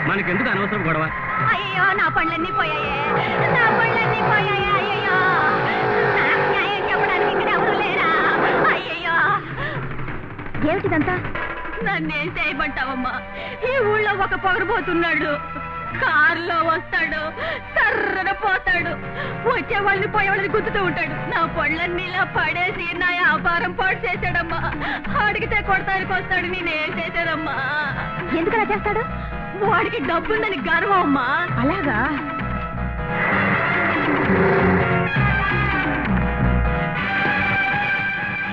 మనకెందుకు అనవసరం గొడవ? అయ్యో నా పళ్ళన్నీ పోయాయే, నా పళ్ళన్నీ పోయాయే. అయ్యో నాకు న్యాయం చెప్పడానికి ఇక్కడ ఎవరు లేరా? అయ్యయ్యో ఏమిటిదంతా? నన్నేం చేయమంటావమ్మా? ఈ ఊళ్ళో ఒక పొగరబోతున్నాడు. కారులో వస్తాడు, సర్రన పోతాడు, వచ్చే వాళ్ళని పోయే వాళ్ళని గుద్దుతూ ఉంటాడు. నా పళ్ళన్నీ ఇలా పడేసి నా వ్యాపారం పాడు చేశాడమ్మా. అడిగితే కొడతానికి వస్తాడు. నేనేం చేశానమ్మా? ఎందుకలా చేస్తాడు? వాడికి డబ్బుందని గర్వం అమ్మా. అలాగా?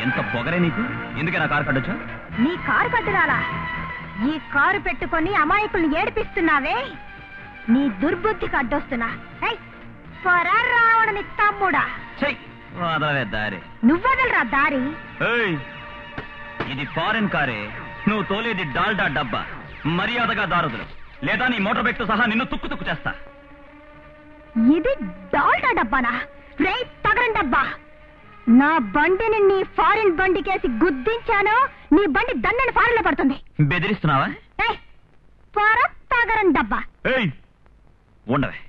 ఎంత పొగరే నీకు? ఎందుకైనా కారు కట్టొచ్చా? నీ కారు కట్టురాలా? ఈ కారు పెట్టుకొని అమాయకుల్ని ఏడిపిస్తున్నావే, నీ దుర్బుద్ధికి అడ్డొస్తున్నా. రావణని తమ్ముడా, దారి నువ్వదలరా దారి. ఇది ఫారెన్ కారే, నువ్వు తోలేది డాల్డా డబ్బా. మర్యాదగా దారుదులు, లేదా నీ మోటార్ బైక్ తో సహా నిన్ను తుక్కు తుక్కు చేస్తా. ఇది డాల్డా డబ్బానా? రే తగరం డబ్బా, నా బండిని నీ ఫారిన్ బండికేసి గుద్దించాను, నీ బండి దన్నని ఫారిన్ లో పడుతుంది. బెదిరిస్తున్నావా? తగరం డబ్బా. ఉండవే.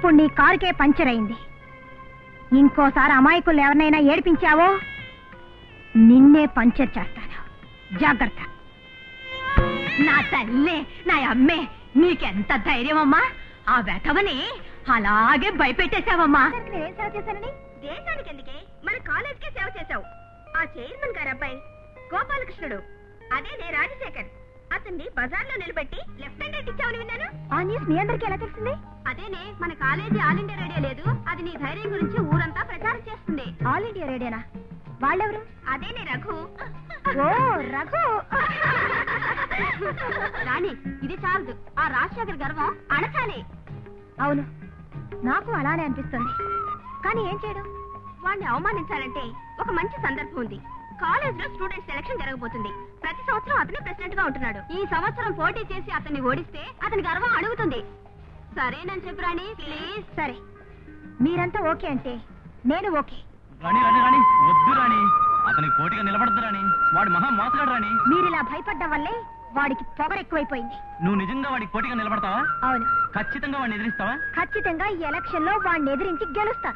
ఇప్పుడు నీ కారుకే పంచర్ అయింది. ఇంకోసారి అమాయకులు ఎవరినైనా ఏడిపించావో నిన్నే పంచర్ చేస్తాను. జాగ్రత్త. నా తల్లే, నా అమ్మే, నీకెంత ధైర్యం అమ్మా! ఆ వెధవని అలాగే భయపెట్టేశావమ్మా. నేనేం సేవ చేశానని? దేశానికి ఎందుకే, మన కాలేజ్కే సేవ చేశావు. ఆ చైర్మన్ గారు అబ్బాయి గోపాలకృష్ణుడు, అదే నే రాజశేఖర్, అతన్ని బజార్లో నిలబెట్టి లెఫ్ట్ హ్యాండ్ ఇచ్చావని విన్నాను. ఆ న్యూస్ మీ అందరికీ ఎలా తెలిసింది? అదేనే, మన కాలేజీ ఆల్ ఇండియా రేడియో లేదు, అది నీ ధైర్యం గురించి ఊరంతా ప్రచారం చేస్తుంది. ఆల్ ఇండియా రేడియోనా? వాళ్ళెవరు? అదేనే రఘు. ఓ రఘు. రాణి, ఇది చాలదు, ఆ రాజశేఖర్ గర్వం అణచాలి. అవును, నాకు అలానే అనిపిస్తుంది. కానీ ఏం చేయడం? వాడిని అవమానించాలంటే ఒక మంచి సందర్భం ఉంది. కాలేజ్ లో స్టూడెంట్ సెలక్షన్ జరగబోతుంది. ప్రతి సంవత్సరం అతనే ప్రెసిడెంట్ గా ఉంటున్నాడు. ఈ సంవత్సరం పోటీ చేసి అతన్ని ఓడిస్తే అతని గర్వం అడుగుతుంది. సరేనని చెప్పు రాణి, ప్లీజ్. సరే, మీరంతా ఓకే అంటే నేను ఓకే. రాణి రాణి రాణి, వద్దు రాణి, అతనికి పోటీగా నిలబడద్దు రాణి, వాడు మహా మోసగాడు రాణి. మీరిలా భయపడ్డం వల్లే వాడికి పొగరు ఎక్కువైపోయింది. నువ్వు నిజంగా వాడికి పోటీగా నిలబడతావా? అవును. ఖచ్చితంగా వాడిని ఎదిరిస్తావా? ఖచ్చితంగా ఈ ఎలక్షన్ లో వాడిని ఎదిరించి గెలుస్తా.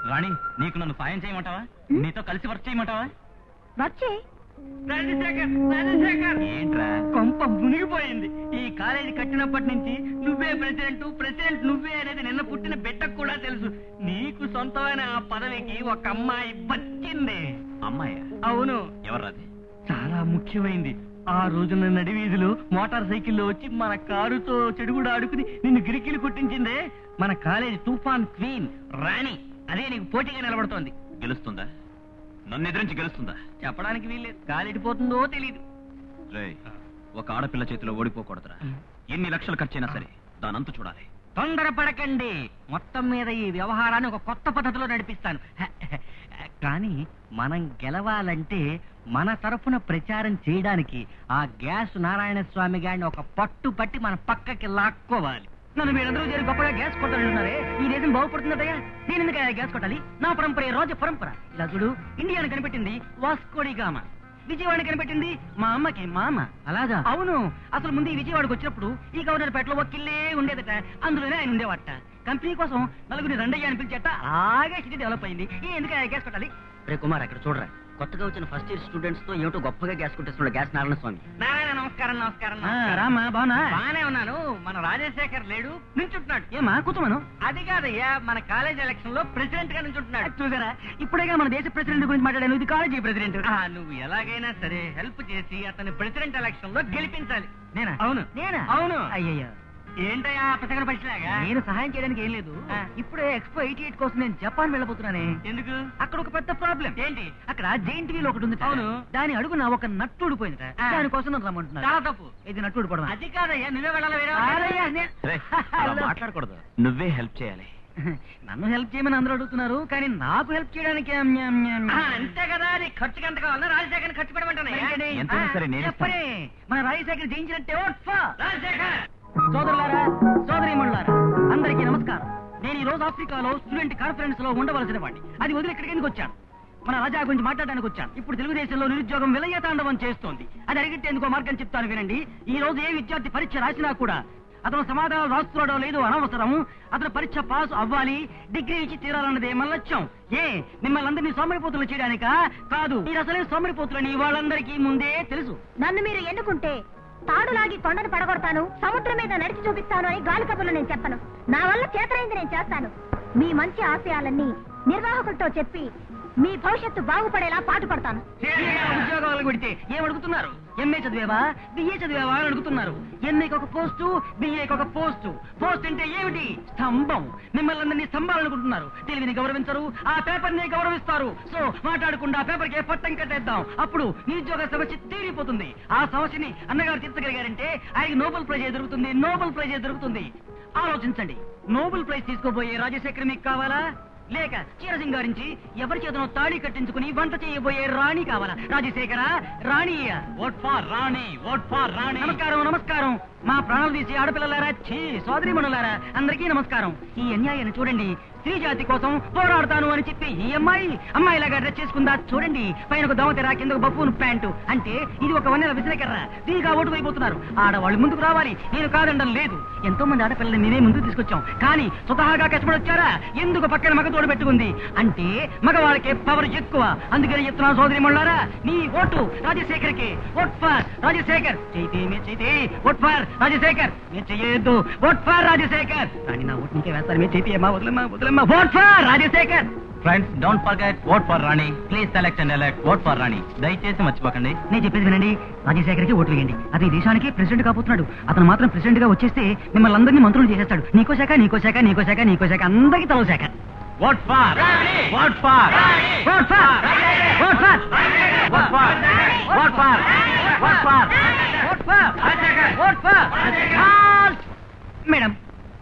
రాణి, నీకు నన్ను సాయం చేయమంటావా? నీతో కలిసి వర్క్ చేయమంటావా? వచ్చే. ఏంట్రా కొంప మునిగిపోయింది. ఈ కాలేజీ కట్టినప్పటి నుంచి నువ్వే ప్రెసిడెంట్, ప్రెసిడెంట్ నువ్వే అనేది నిన్న పుట్టిన బిడ్డకు కూడా తెలుసు. నీకు సొంతమైన ఆ పదవికి ఒక అమ్మాయి వచ్చింది. అమ్మాయి? అవును. ఎవరది? చాలా ముఖ్యమైంది. ఆ రోజున నడివీధిలో మోటార్ సైకిల్లో వచ్చి మన కారుతో చెడుగుడు ఆడుకుని నిన్ను గిరికిలు కొట్టించిందే మన కాలేజీ తుఫాన్ క్వీన్ రాణి. అదే నీకు పోటీగా నిలబడుతోంది. గెలుస్తుందా? నన్ను ఎదిరించి గెలుస్తుందా? చెప్పడానికి వీల్లేదు, గాలిడిపోతుందో తెలియదు. ఒక ఆడపిల్ల చేతిలో ఓడిపోకూడదురా. ఎన్ని లక్షలు ఖర్చైనా సరే దానంతా చూడాలి. తొందరపడకండి. మొత్తం మీద ఈ వ్యవహారాన్ని ఒక కొత్త పద్ధతిలో నడిపిస్తాను. కానీ మనం గెలవాలంటే మన తరఫున ప్రచారం చేయడానికి ఆ గ్యాస్ నారాయణ స్వామి గారిని ఒక పట్టు పట్టి మన పక్కకి లాక్కోవాలి. నన్ను మీరందరూ చేరి గొప్పగా గ్యాస్ కొట్టాలంటున్నారే, ఈ దేశం బాగుపడుతుందయ్యా. నేను ఎందుకు గ్యాస్ కొట్టాలి? నా పరంపర రాజ పరంపర. ఇలా చూడు, ఇండియాని కనిపెట్టింది వాస్కోడి గామా, విజయవాడ కనిపెట్టింది మా అమ్మకి మామ. అలాగా? అవును. అసలు ముందు ఈ విజయవాడకు వచ్చినప్పుడు ఈ గవర్నర్ పేటలో ఒక్కిల్లే ఉండేదట, అందులోనే ఆయన ఉండేవాట. కంపెనీ కోసం నలుగురిని రండయ్య అని పిలిచేట. అలాగే సిటీ డెవలప్ అయింది. ఎందుకు గ్యాస్ కొట్టాలి? రే కుమార్, అక్కడ చూడరా, కొత్తగా వచ్చిన ఫస్ట్ ఇయర్ స్టూడెంట్స్ తో ఏమిటో గొప్పగా గ్యాస్ కొట్టేస్తున్నాడు గ్యాస్ నారాయణ స్వామి. నారాయణ నమస్కారం. నమస్కారం. రామా, బాగున్నా? బానే ఉన్నాను. మన రాజశేఖర్ లేడు, నించుంటున్నాడు. ఏమా కూర్చోమను? అది కాదయ్యా, మన కాలేజ్ ఎలక్షన్ లో ప్రెసిడెంట్ గా నించుంటున్నాడు. చూసారా, ఇప్పుడేగా మన దేశ ప్రెసిడెంట్ గురించి మాట్లాడాను. ఇది కాలేజీ ప్రెసిడెంట్. నువ్వు ఎలాగైనా సరే హెల్ప్ చేసి అతని ప్రెసిడెంట్ ఎలక్షన్ లో గెలిపించాలి. నేనా? అవును. నేనా? అవును. అయ్యయ్యో, ఏంటయ్యా పచ్చగన పరిచలాగా? నేను సహాయం చేయడానికి ఏం లేదు. ఇప్పుడే ఎక్స్పో 88 కోసం నేను జపాన్ వెళ్ళబోతున్నానే. ఎందుకు? అక్కడ ఒక పెద్ద ప్రాబ్లం. ఏంటి? అక్కడ జైంట్ వీల్ ఒకటి ఉంది. అవును. దాని అడుగున ఒక నట్టు ఊడిపోయింది. దానికోసం నన్ను రమ్మంటున్నారు. చాలా తప్పు. ఇది నట్టు ఊడిపోవడం. అది కాదయ్యా, నువ్వే వెళ్ళాలి. మాట్లాడకూడదు, నువ్వే హెల్ప్ చేయాలి. నన్ను హెల్ప్ చేయమని అందరూ అడుగుతున్నారు, కానీ నాకు హెల్ప్ చేయడానికి అంతే కదా. నీ ఖర్చుకి ఎంత కావాలన్నా రాజశేఖర్ ఖర్చు పెట్టమంటాను. చెప్పరే, మన రాజశేఖర్ జయించినట్టే. సోదరులారా, సోదరీమణులారా, అందరికీ నమస్కారం. నేను ఈ రోజు ఆఫ్రికాలో స్టూడెంట్ కాన్ఫరెన్స్ లో ఉండవలసిన వాడిని. అది వదిలి ఇక్కడికి ఎందుకు వచ్చాను? మన రాజా గురించి మాట్లాడడానికి వచ్చాను. ఇప్పుడు తెలుగుదేశంలో నిరుద్యోగం విలయతాండవం చేస్తోంది. అది అడిగిట్టేందుకో మార్గం చెప్తాను వినండి. ఈ రోజు ఏ విద్యార్థి పరీక్ష రాసినా కూడా అతను సమాధానం రాస్తున్నాడో లేదో అనవసరం. అతను పరీక్ష పాస్ అవ్వాలి, డిగ్రీ ఇచ్చి తీరాలన్నదే మన లక్ష్యం. మిమ్మల్ని అందరినీ సోమరిపోతులు చేయడానికా? కాదు, మీరు అసలే సోమరిపోతులని వాళ్ళందరికీ ముందే తెలుసు. నన్ను మీరు ఎన్నుకుంటే తాడులాగి కొండను పడగొడతాను, సముద్రం మీద నడిచి చూపిస్తాను అని గాలి కబుర్లు నేను చెప్పను. నా వల్ల చేతనైంది నేను చేస్తాను. మీ మంచి ఆశయాలన్నీ నిర్వాహకులతో చెప్పి మీ భవిష్యత్తు బాగుపడేలా పాటుపడతాను. ఉద్యోగాలు కొడితే ఏమడుగుతున్నారు? ఎంఏ చదివేవా, బిఏ చదివేవా అని అడుగుతున్నారు. ఎంఏకి ఒక పోస్టు, బిఏకి ఒక పోస్టు. పోస్ట్ అంటే ఏమిటి? స్తంభం. మిమ్మల్ని అందరినీ స్తంభాలనుకుంటున్నారు. తెలివిని గౌరవించరు, ఆ పేపర్ ని గౌరవిస్తారు. సో మాట్లాడకుండా పేపర్ కి పట్టం కట్టేద్దాం. అప్పుడు నిరుద్యోగ సమస్య తీరిపోతుంది. ఆ సమస్యని అన్నగారు తీర్చగలిగారంటే ఆయనకి నోబెల్ ప్రైజ్ దొరుకుతుంది. నోబెల్ ప్రైజ్ దొరుకుతుంది. ఆలోచించండి, నోబెల్ ప్రైజ్ తీసుకోబోయే రాజశేఖర్ మీకు కావాలా, లేక చీర సింగారించి ఎవరి చేతనో తాళి కట్టించుకుని వంట చేయబోయే రాణి కావాలా? Rajasekhara, Rani. Vote for Rani, vote for Rani. నమస్కారం, నమస్కారం. మా ప్రాణాలు తీసి ఆడపిల్లలారా, సోదరీమణులారా, అందరికీ నమస్కారం. ఈ అన్యాయాన్ని చూడండి. స్త్రీ జాతి కోసం పోరాడతాను అని చెప్పి ఈ అమ్మాయిలాగా డ్రెస్ చేసుకుందా చూడండి. పైన ఒక దోమతెర, కింద ఒక బఫూన్ ప్యాంటు. అంటే ఇది ఒక వన్నెల విసిరకర్ర. దీనిగా ఓటు అయిపోతున్నారు. ఆడవాళ్ళు ముందుకు రావాలి, నేను కాదండం లేదు. ఎంతో మంది ఆడపిల్లల్ని నేనే ముందుకు తీసుకొచ్చాం. కానీ స్వతహాగా కష్టపడి వచ్చారా? ఎందుకు పక్కన మగ తోడు పెట్టుకుంది అంటే మగవాళ్ళకే పవర్ ఎక్కువ. అందుకని చెప్తున్నా సోదరి మొళ్ళారా, నీ ఓటు రాజశేఖర్ కి. Vote for Rajasekhar. చైతే ఓట్ ఫర్ రాజశేఖర్. మీరు చెయ్యొద్దు. Vote for Rajasekhar. కానీ నా ఓటు నీకే వేస్తారు. మీరు చైతే అమ్మా, వదిలేమ్మా. Vote for Rajasekhar. Friends, don't forget vote for Rani. Please select and elect vote for Rani. దయచేసి మర్చిపోకండి. నేను చెప్పేది వినండి. రాజశేఖర్ కి ఓటు వేయండి. అతని దేశానికి ప్రెసిడెంట్ కాబోతున్నాడు. అతను మాత్రం ప్రెసిడెంట్ గా వచ్చేస్తే మిమ్మల్ని అందరినీ మంత్రులు చేసేస్తాడు. నీకో శాఖ అందరికీ తలో శాఖ. Vote for vote for vote for vote for vote for vote for vote for vote for vote for. Madam,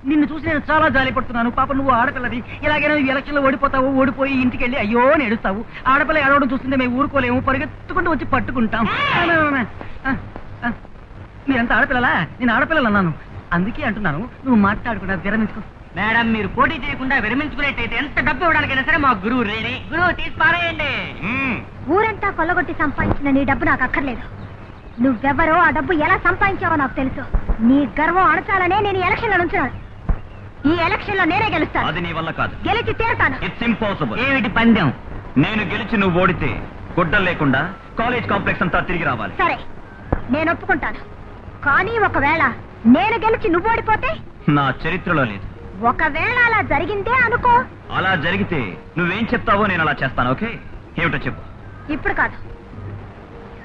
నిన్ను చూసి నేను చాలా జాలి పడుతున్నాను. పాప, నువ్వు ఆడపిల్లది. ఇలాగైనా నువ్వు ఎలక్షన్ లో ఓడిపోతావు. ఓడిపోయి ఇంటికి వెళ్ళి అయ్యో అని ఏడుస్తావు. ఆడపిల్ల ఏడవడం చూస్తుంటే మేము ఊరుకోలేము. పరిగెత్తుకుంటూ వచ్చి పట్టుకుంటాం. మీరంతా ఆడపిల్లలా? నేను ఆడపిల్లలు అన్నాను. అందుకే అంటున్నాను, నువ్వు మాట్లాడకుండా విరమించుకో. మేడం, మీరు పోటీ చేయకుండా విరమించుకునేట్టయితే ఎంత డబ్బు ఇవ్వడానికైనా సరే మా గురువు రెడీ. గురువు తీసి పారేయండి. ఊరంతా కొల్లగొట్టి సంపాదించిన నీ డబ్బు నాకు అక్కర్లేదు. నువ్వెవరో, ఆ డబ్బు ఎలా సంపాదించావో నాకు తెలుసు. నీ గర్వం అణచాలనే నేను ఎలక్షన్ లో నుంచున్నాను. ఈ ఎలక్షన్ లో నేనే గెలుస్తాను. అది నీ వల్ల కాదు. గెలిచి తీరుతాను. It's impossible. ఏమిటి పందెం? నేను గెలిచి నువ్వు ఓడితే గుడ్డలు లేకుండా కాలేజ్ కాంప్లెక్స్ అంతా తిరిగి రావాలి. సరే, నేను ఒప్పుకుంటాను. కానీ ఒకవేళ నేను గెలిచి నువ్వు ఓడిపోతే? నా చరిత్రలో లేదు. ఒకవేళ అలా జరిగిందే అనుకో. అలా జరిగితే నువ్వేం చెప్తావో నేను అలా చేస్తాను. ఓకే, ఏమిటో చెప్పు. ఇప్పుడు కాదు,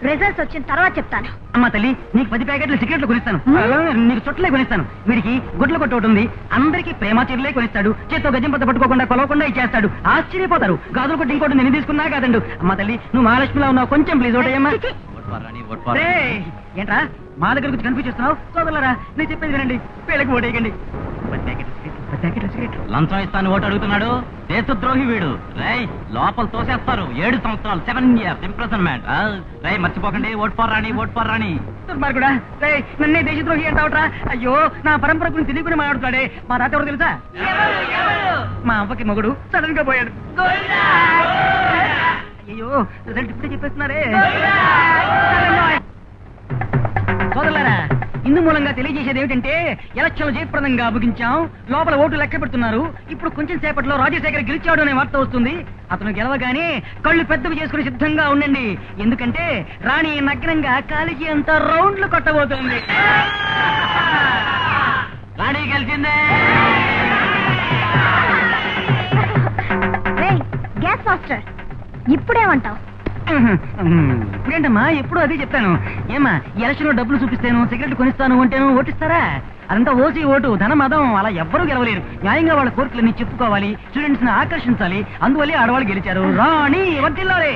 రిజల్ట్స్ వచ్చిన తర్వాత చెప్తాను. అమ్మా తల్లి, నీకు 10 ప్యాకెట్లు సిగరెట్లు కొనిస్తాను. నీకు చుట్టలే కొనిస్తాను. వీడికి గుడ్ల కొట్టు ఒకటి ఉంది. అందరికీ ప్రేమ చీరలే కొనిస్తాడు. చేత్తో గజం పత్త పట్టుకోకుండా కొలవకుండా ఇచ్చేస్తాడు. ఆశ్చర్యపోతారు. గాజులు కొట్టి ఇంకోటి నేను తీసుకున్నా కాదండు. అమ్మా తల్లి, నువ్వు మహాలక్ష్మిలా ఉన్నావు. కొంచెం ప్లీజ్ ఓటేయమ్మా. ఏంట్రా మా దగ్గర గురించి కన్ఫ్యూజ్ చేస్తున్నావు? సోదరులారా, నేను చెప్పేది వినండి. వీళ్ళకి ఓటేయకండి. 10 ప్యాకెట్లు సిగరెట్లు. లంచం ఇస్తాను ఓటు అడుగుతున్నాడు. దేశద్రోహి వీడు. రై, లోపల తోసేస్తారు. 7 సంవత్సరాలు, 7 years ఇంప్రెసన్మెంట్. రై, మర్చిపోకండి. Vote for Rani, vote for Rani. దుర్మార్గుడా, రేయ్, నన్నే దేశద్రోహి అంటావుట్రా? అయ్యో, నా పరంపర గురించి తెలియకుని మాట్లాడుతాడే. మా తాత ఎవరు తెలుసా? మా అవ్వకి మొగుడు సడన్ గా పోయాడు. అయ్యో, రిజల్ట్ ఇప్పుడే చెప్పేస్తున్నారే. సోదరులారా, ఇందు మూలంగా తెలియజేసేది ఏమిటంటే ఎలక్షన్లు జయప్రదంగా ముగించాం. లోపల ఓటు లెక్క పెడుతున్నారు. ఇప్పుడు కొంచెం సేపట్లో రాజశేఖర్ గెలిచాడు అనే వార్త వస్తుంది. అతను గెలవగానే కళ్ళు పెద్దవి చేసుకుని సిద్ధంగా ఉండండి. ఎందుకంటే రాణి నగ్నంగా కాలికి అంత రౌండ్లు కొట్టబోతుంది. రాణి గెలిచిందే. Gas master, ఇప్పుడేమంటావు? ఇప్పుడేంటమ్మా, ఎప్పుడు అదే చెప్తాను. ఏమా, ఎలక్షన్ లో డబ్బులు చూపిస్తాను, సిగరెట్ కొనిస్తాను అంటేను ఓటిస్తారా? అదంతా ఓసి ఓటు, ధన మదం. అలా ఎవ్వరూ గెలవలేరు. న్యాయంగా వాళ్ళ కోరికలన్నీ చెప్పుకోవాలి, స్టూడెంట్స్ ని ఆకర్షించాలి. అందువల్లే ఆడవాళ్ళు గెలిచారు. రాణి వర్తిల్లారే.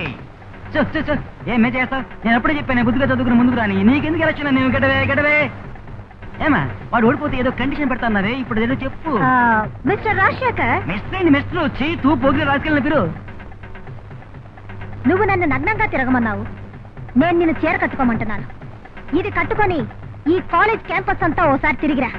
ఏమే చేస్తావు? నేను ఎప్పుడే చెప్పాను బుద్ధిగా చదువుకుని ముందుకు రాని. నీకెందుకు ఎలక్షన్? నేను గడవే. ఏమా, వాడు ఓడిపోతే ఏదో కండిషన్ పెడతాన్నారే, ఇప్పుడు ఏదో చెప్పు. మిస్టర్ రాజశేఖర్. మిస్టర్ వచ్చి తూ పోగిన రాజకీయాలను పిరు. నువ్వు నన్ను నగ్నంగా తిరగమన్నావు. నేను నిన్ను చీర కట్టుకోమంటున్నాను. ఇది కట్టుకొని ఈ కాలేజ్ క్యాంపస్ అంతా ఓసారి తిరిగిరా.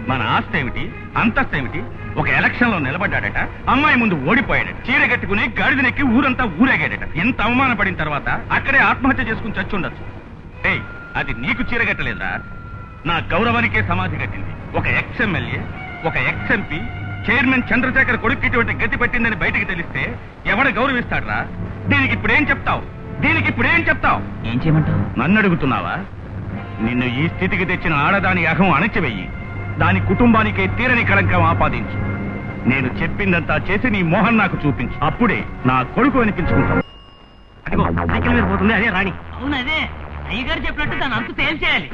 మన ఆస్తి ఏమిటి, అంతస్తు ఏమిటి? ఒక ఎలక్షన్ లో నిలబడ్డాడట, అమ్మాయి ముందు ఓడిపోయాడట, చీర కట్టుకుని గాడిదనెక్కి ఊరంతా ఊరేగాడట. ఎంత అవమానపడిన తర్వాత అక్కడే ఆత్మహత్య చేసుకుని చచ్చుండొచ్చు. ఏయ్, అది నీకు చీర కట్టలేదురా, నా గౌరవానికే సమాధి కట్టింది. ఒక ఎక్స్ ఎమ్మెల్యే, ఒక ఎక్స్ ఎంపీ, చైర్మన్ చంద్రశేఖర్ కొడుకు ఇటువంటి గతి పట్టిందని బయటికి తెలిస్తే ఎవడ గౌరవిస్తాడ్రా? దీనికి ఇప్పుడేం చెప్తావు? ఏం చేయమంటావు? నన్ను అడుగుతున్నావా? నిన్ను ఈ స్థితికి తెచ్చిన ఆడదాని అహం అణచివెయ్యి, దాని కుటుంబానికే తీరని కళంకం ఆపాదించు. నేను చెప్పిందంతా చేసి నీ మోహన్ నాకు చూపించు. అప్పుడే నా కొడుకు అనిపించుకుంటాను. అదిగో సైకిల్ మీద పోతుంది, అదే రాణి. అవును, అదే అయ్యగారు చెప్పినట్టు తన అంతు తేల్చేయాలి.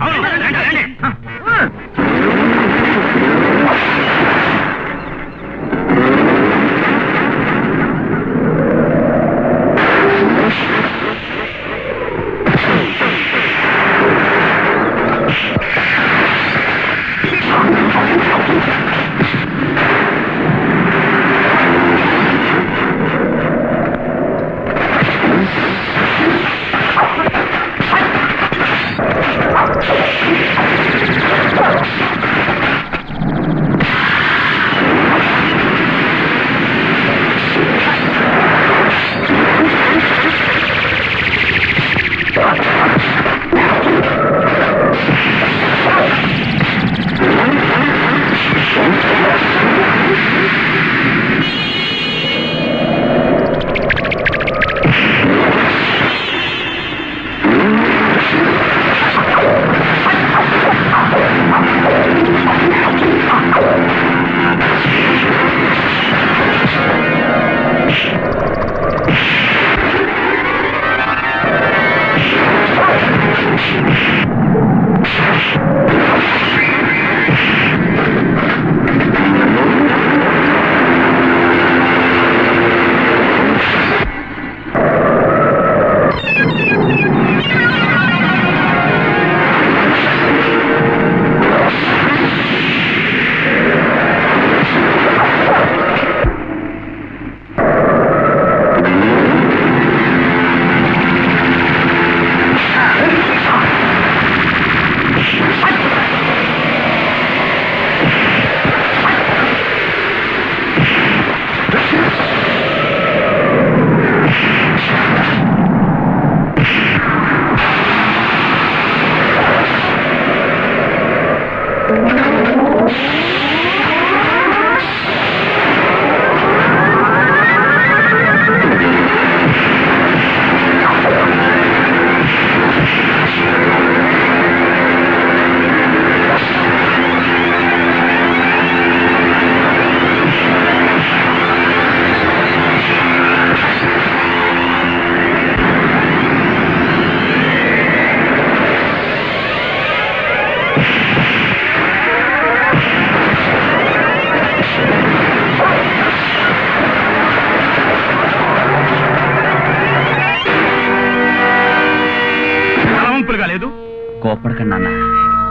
కోపడకండి నాన్న.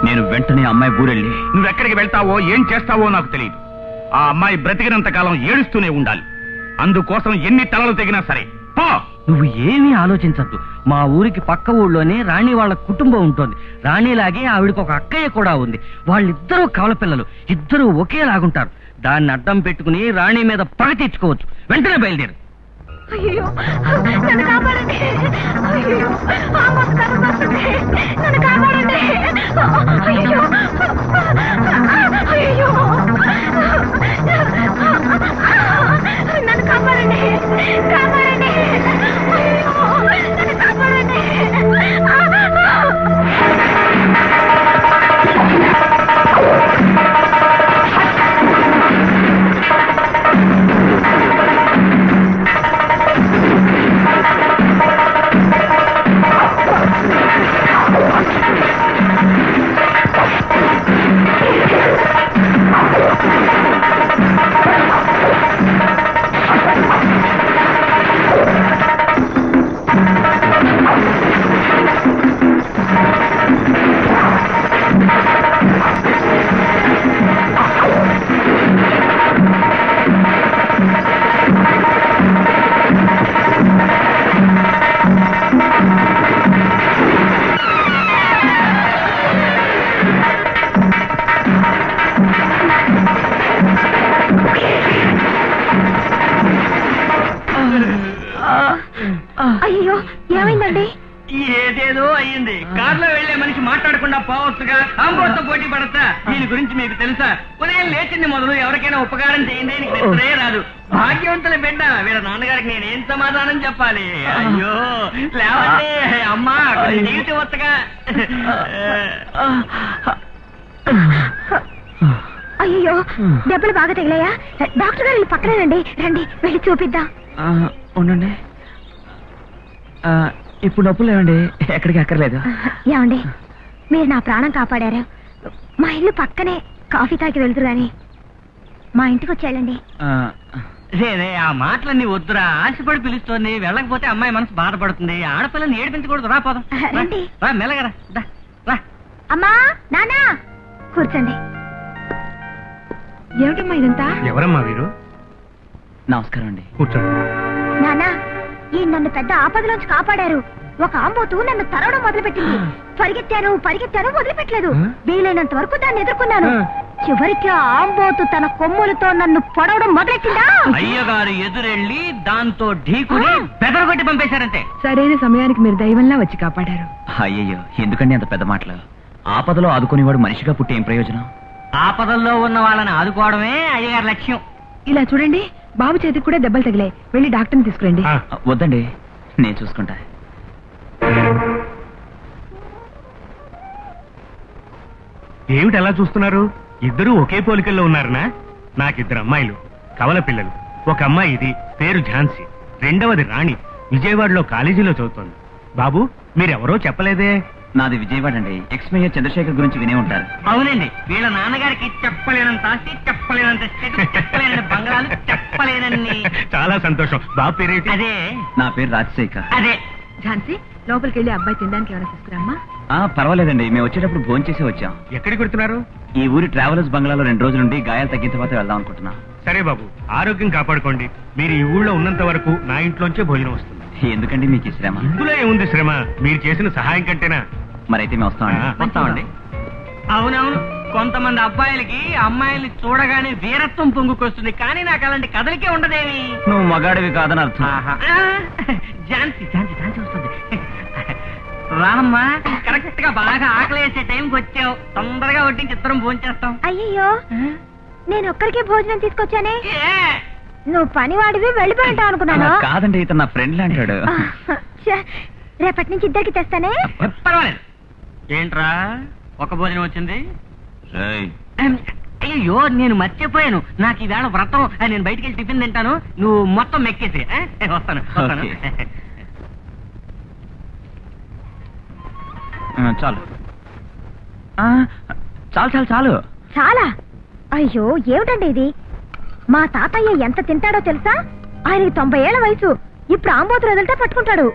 నేను వెంటనే అమ్మాయి ఊరెళ్ళి. నువ్వెక్కడికి వెళ్తావో ఏం చేస్తావో నాకు తెలియదు. ఆ అమ్మాయి బ్రతికినంత కాలం ఏడుస్తూనే ఉండాలి. అందుకోసం ఎన్ని తలలు తెగినా సరే పో. నువ్వు ఏమీ ఆలోచించద్దు. మా ఊరికి పక్క ఊళ్ళోనే రాణి వాళ్ళ కుటుంబం ఉంటుంది. రాణిలాగే ఆవిడకి ఒక అక్కయ్య కూడా ఉంది. వాళ్ళిద్దరూ కవల పిల్లలు, ఇద్దరూ ఒకేలాగుంటారు. దాన్ని అడ్డం పెట్టుకుని రాణి మీద పగ తీర్చుకోవచ్చు. వెంటనే బయలుదేరు. అయ్యో నన్ను కాపాడండి. అయ్యో నన్ను కాపాడండి. అయ్యో అయ్యో నన్ను కాపాడండి. కాపాడండి. అయ్యో నన్ను కాపాడండి. అయ్యో ఏమైందండి? ఏదేదో అయ్యింది. కార్లో వెళ్లే మనిషి మాట్లాడకుండా పోవచ్చుగా. ఆంబోతో పోటీ పడతా. దీని గురించి మీకు తెలుసా? ఉదయం లేచింది మొదలు ఎవరికైనా ఉపకారం చేయండి, నీకు నిద్రే రాదు. భాగ్యవంతుల బిడ్డ. వీళ్ళ నాన్నగారికి నేనేం సమాధానం చెప్పాలి? అయ్యో లేవండి అమ్మా, జీవితం వస్తగా. అయ్యో దెబ్బలు బాగా తగిలాయా? డాక్టర్ గారు పక్కనేనండి, రండి వెళ్ళి చూపిద్దాం. ఉండండి, ఇప్పుడు నొప్పులు లేవండి, ఎక్కడికి అక్కర్లేదు. ఏమండి, మీరు నా ప్రాణం కాపాడారు. మా ఇల్లు పక్కనే, కాఫీ తాగి వెళ్తురు గాని మా ఇంటికి వచ్చేళ్ళండి. రే ఆ మాటలన్నీ వద్దురా. ఆశపడి పిలుస్తోంది, వెళ్ళకపోతే అమ్మాయి మనసు బాధపడుతుంది. ఆడపిల్లని ఏడిపించకూడదు. రా పోదాం. రండి. రా మెల్లగరా. రా. అమ్మా నానా కూర్చోండి. ఏమిటమ్మా ఇదంతా? ఎవరమ్మా వీరు? నమస్కారం అండి. కూర్చోండి. నానా ఈ నన్ను పెద్ద ఆపదలోంచి కాపాడారు. ఒక ఆంబోతు నన్ను తరవడం మొదలుపెట్టింది. పరిగెత్తాను వదిలిపెట్టలేదు. వీలైనంత వరకు దాన్ని ఎదుర్కొన్నాను. చివరికి ఆ ఆంబోతు తన కొమ్ములతో నన్ను పొడవడం మొదలెట్టిందా? అయ్యగారు ఎదురెళ్ళి దాంతో ఢీకుని బెదరగొట్టి పంపేశారంటే. సరైన సమయానికి మీరు దైవంలా వచ్చి కాపాడారు. అయ్యయ్యో, ఎందుకండి అంత పెద్ద మాటలు? ఆపదలో ఆదుకునేవాడు మనిషిగా పుట్టి ఏం ప్రయోజనం? ఆపదల్లో ఉన్న వాళ్ళని ఆదుకోవడమే అయ్యగారి లక్ష్యం. ఇలా చూడండి, బాబు చేతికి కూడా దెబ్బలు తగిలాయి. వెళ్ళి డాక్టర్ని తీసుకురండి. వద్దండి, నేను చూసుకుంటా. ఏమిటి ఎలా చూస్తున్నారు? ఇద్దరూ ఒకే పోలికల్లో ఉన్నారనా? నాకిద్దరు అమ్మాయిలు, కవల పిల్లలు. ఒక అమ్మాయి ఇది, పేరు ఝాన్సీ. రెండవది రాణి, విజయవాడలో కాలేజీలో చదువుతోంది. బాబు మీరెవరో చెప్పలేదే? నాది విజయవాడ అండి. ఎక్స్మేయర్ చంద్రశేఖర్ గురించి వినే ఉంటారు. అవునండి, వీళ్ళ నాన్నగారికి చెప్పలేనంత ఆస్తి, చెప్పలేనంత స్థితి, చెప్పలేని బంగాళాలు, చెప్పలేనన్ని. చాలా సంతోషం. బాబు పేరేంటి? అదే నా పేరు రాజశేఖర్. అదే. ఝాన్సీ లోపలికి వెళ్ళి అబ్బాయి తినడానికి ఏమైనా తీసుకురామ్మా. పర్వాలేదండి, మేము వచ్చేటప్పుడు భోజనం చేసి వచ్చాం. ఎక్కడికి వెళ్తున్నారు? ఈ ఊరి ట్రావెలర్స్ బంగ్లాలో 2 రోజుల నుండి గాయాలు తగ్గిన తర్వాత వెళ్దాం అనుకుంటున్నాం. సరే బాబు, ఆరోగ్యం కాపాడుకోండి. మీరు ఈ ఊళ్ళో ఉన్నంత వరకు నా ఇంట్లోంచే భోజనం వస్తుంది. ఎందుకండి మీకు ఈ శ్రమ? ఇందులో ఏముంది శ్రమ? మీరు చేసిన సహాయం కంటేనా? మరైతే మేము వస్తామండి. వస్తామండి. అవునవును, కొంతమంది అబ్బాయిలకి అమ్మాయిల్ని చూడగానే వీరత్వం పొంగుకొస్తుంది. కానీ నాకు అలాంటి కథలకే ఉండదేవి. నువ్వు మగాడివి కాదని అర్థం. ఝాన్సీ వస్తుంది. రానమ్మా, కరెక్ట్ గా బాగా ఆకలి వేసే టైంకి వచ్చావు. తొందరగా వడ్డించి ఇద్దరం భోజనం చేస్తాం. అయ్యయ్యో, నేను ఒక్కరికే భోజనం తీసుకొచ్చానే. నువ్వు పనివాడివి వెళ్ళిపోయి ఉంటావు అనుకున్నాను. కాదండి, ఇతను నా ఫ్రెండ్ అంటాడు. రేపటి నుంచి ఇద్దరికి తెస్తానే. పర్వాలేదు. ఏంట్రా ఒక భోజనం వచ్చింది? అయ్యో నేను మర్చిపోయాను, నాకు ఈవేళ వ్రతం. నేను బయటికి వెళ్ళి టిఫిన్ తింటాను, నువ్వు మొత్తం మెక్కేసి. వస్తాను. చాలు చాలు చాలు చాలు చాలా. అయ్యో ఏమిటండి ఇది? మా తాతయ్య ఎంత తింటాడో తెలుసా? ఆయనకి 90 ఏళ్ల వయసు. ఇప్పుడు ఆంబోతులు వదిలితే పట్టుకుంటాడు.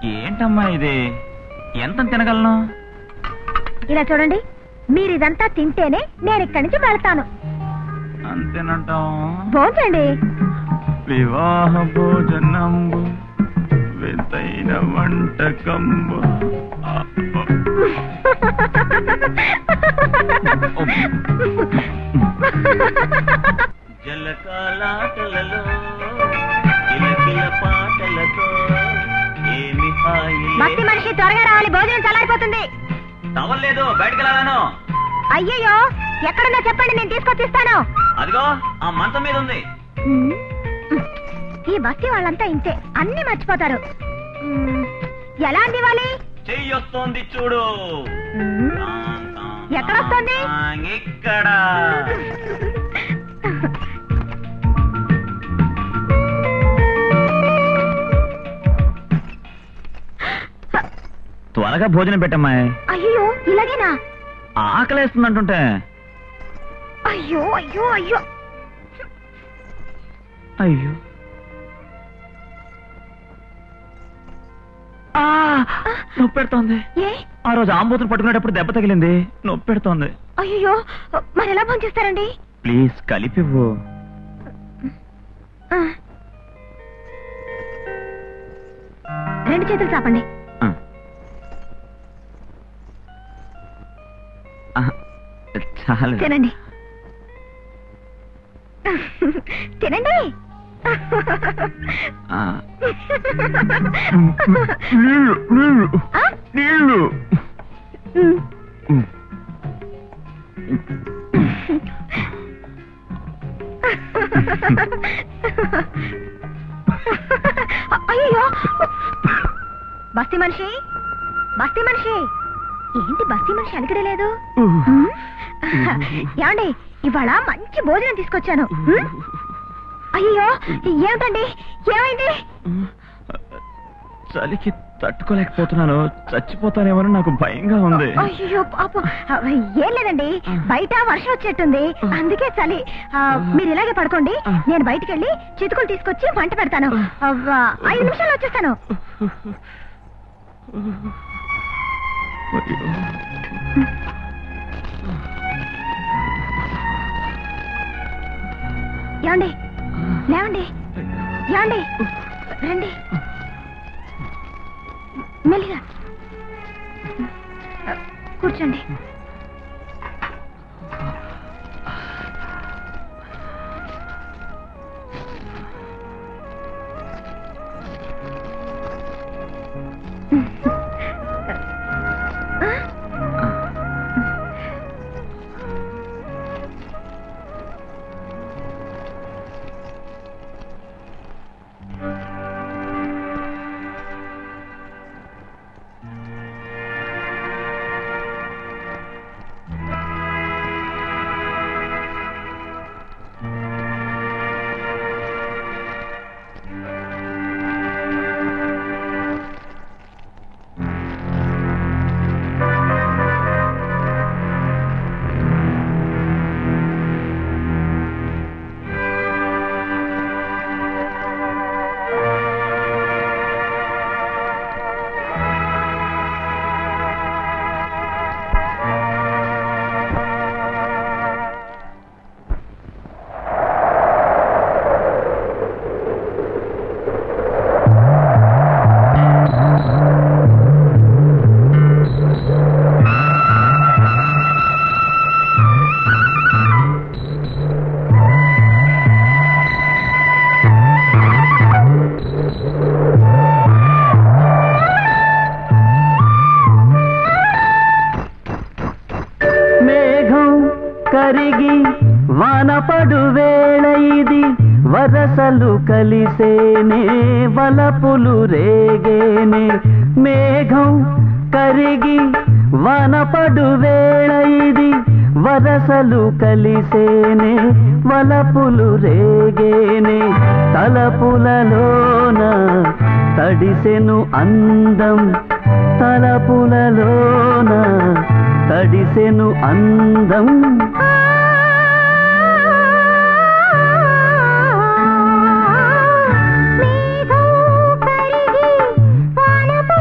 ఏంటమ్మా ఇది? ఎంత తినగలను? ఇలా చూడండి, మీరు ఇదంతా తింటేనే నేను ఇక్కడి నుంచి వెళ్తాను. అంతేనంటావు? భోజనండి. వివాహ భోజనంబు వింతైన వంటకంబు. జలకాలాటలలో కిలకిల పాటలతో ఏమి హాయి. భక్తి మనిషి త్వరగా రావాలి, భోజనం చల్లారిపోతుంది. తవ్వలేదు, బయటకు వెళ్ళాను. అయ్యయ్యో, ఎక్కడున్నా చెప్పండి, నేను తీసుకొచ్చిస్తాను. అదిగో ఆ మంచం మీద ఉంది. ఈ బస్తీ వాళ్ళంతా ఇంతే, అన్ని మర్చిపోతారు. ఎలా అందివ్వాలి? చెయ్యి వస్తోంది చూడు. ఎక్కడొస్తుంది? ఇక్కడ. త్వరగా భోజనం పెట్టమ్మా. అయ్యో, ఇలాగేనా? ఆకలేస్తుందంటుంటే. అయ్యో అయ్యో అయ్యో అయ్యో, నొప్పి పెడుతోంది. ఆ రోజు ఆంబోతులు పట్టుకునేటప్పుడు దెబ్బ తగిలింది, నొప్పి పెడుతోంది. అయ్యో, మరి ఎలా భోంచేస్తారండి? ప్లీజ్ కలిపివ్వు. రెండు చేతులు చాపండి. చాలు, తినండి తినండి. నీళ్ళు. అయ్యో, బస్తీ మనిషి, బస్తీ మనిషి, ఏంటి బస్తీ మనిషి అలికిడలేదు? ఏమండి, ఇవాళ మంచి భోజనం తీసుకొచ్చాను. అయ్యో, ఏమిటండి, ఏమైంది? చలికి తట్టుకోలేకపోతున్నాను, చచ్చిపోతానేమో నాకు భయంగా ఉంది. అయ్యో పాపం, ఏం లేదండి, బయట వర్షం వచ్చేట్టుంది, అందుకే చలి. మీరు ఇలాగే పడుకోండి, నేను బయటికి వెళ్ళి చితుకులు తీసుకొచ్చి మంట పెడతాను. 5 నిమిషాలు వచ్చేస్తాను. ఏమండి, లేవండి, ఏమండి, రండి, మెల్లిగా కూర్చోండి. కరిగి వానపడు వేళ ఇది, వరసలు కలిసేనే వలపులు రేగేనే. మేఘం కరిగి వానపడు వేళ ఇది, వరసలు కలిసేనే వలపులు రేగేనే. తలపులలోన తడిసెను అందం, తలపులలోన తడిసెను అందం. మేఘం కరిగి వానపడు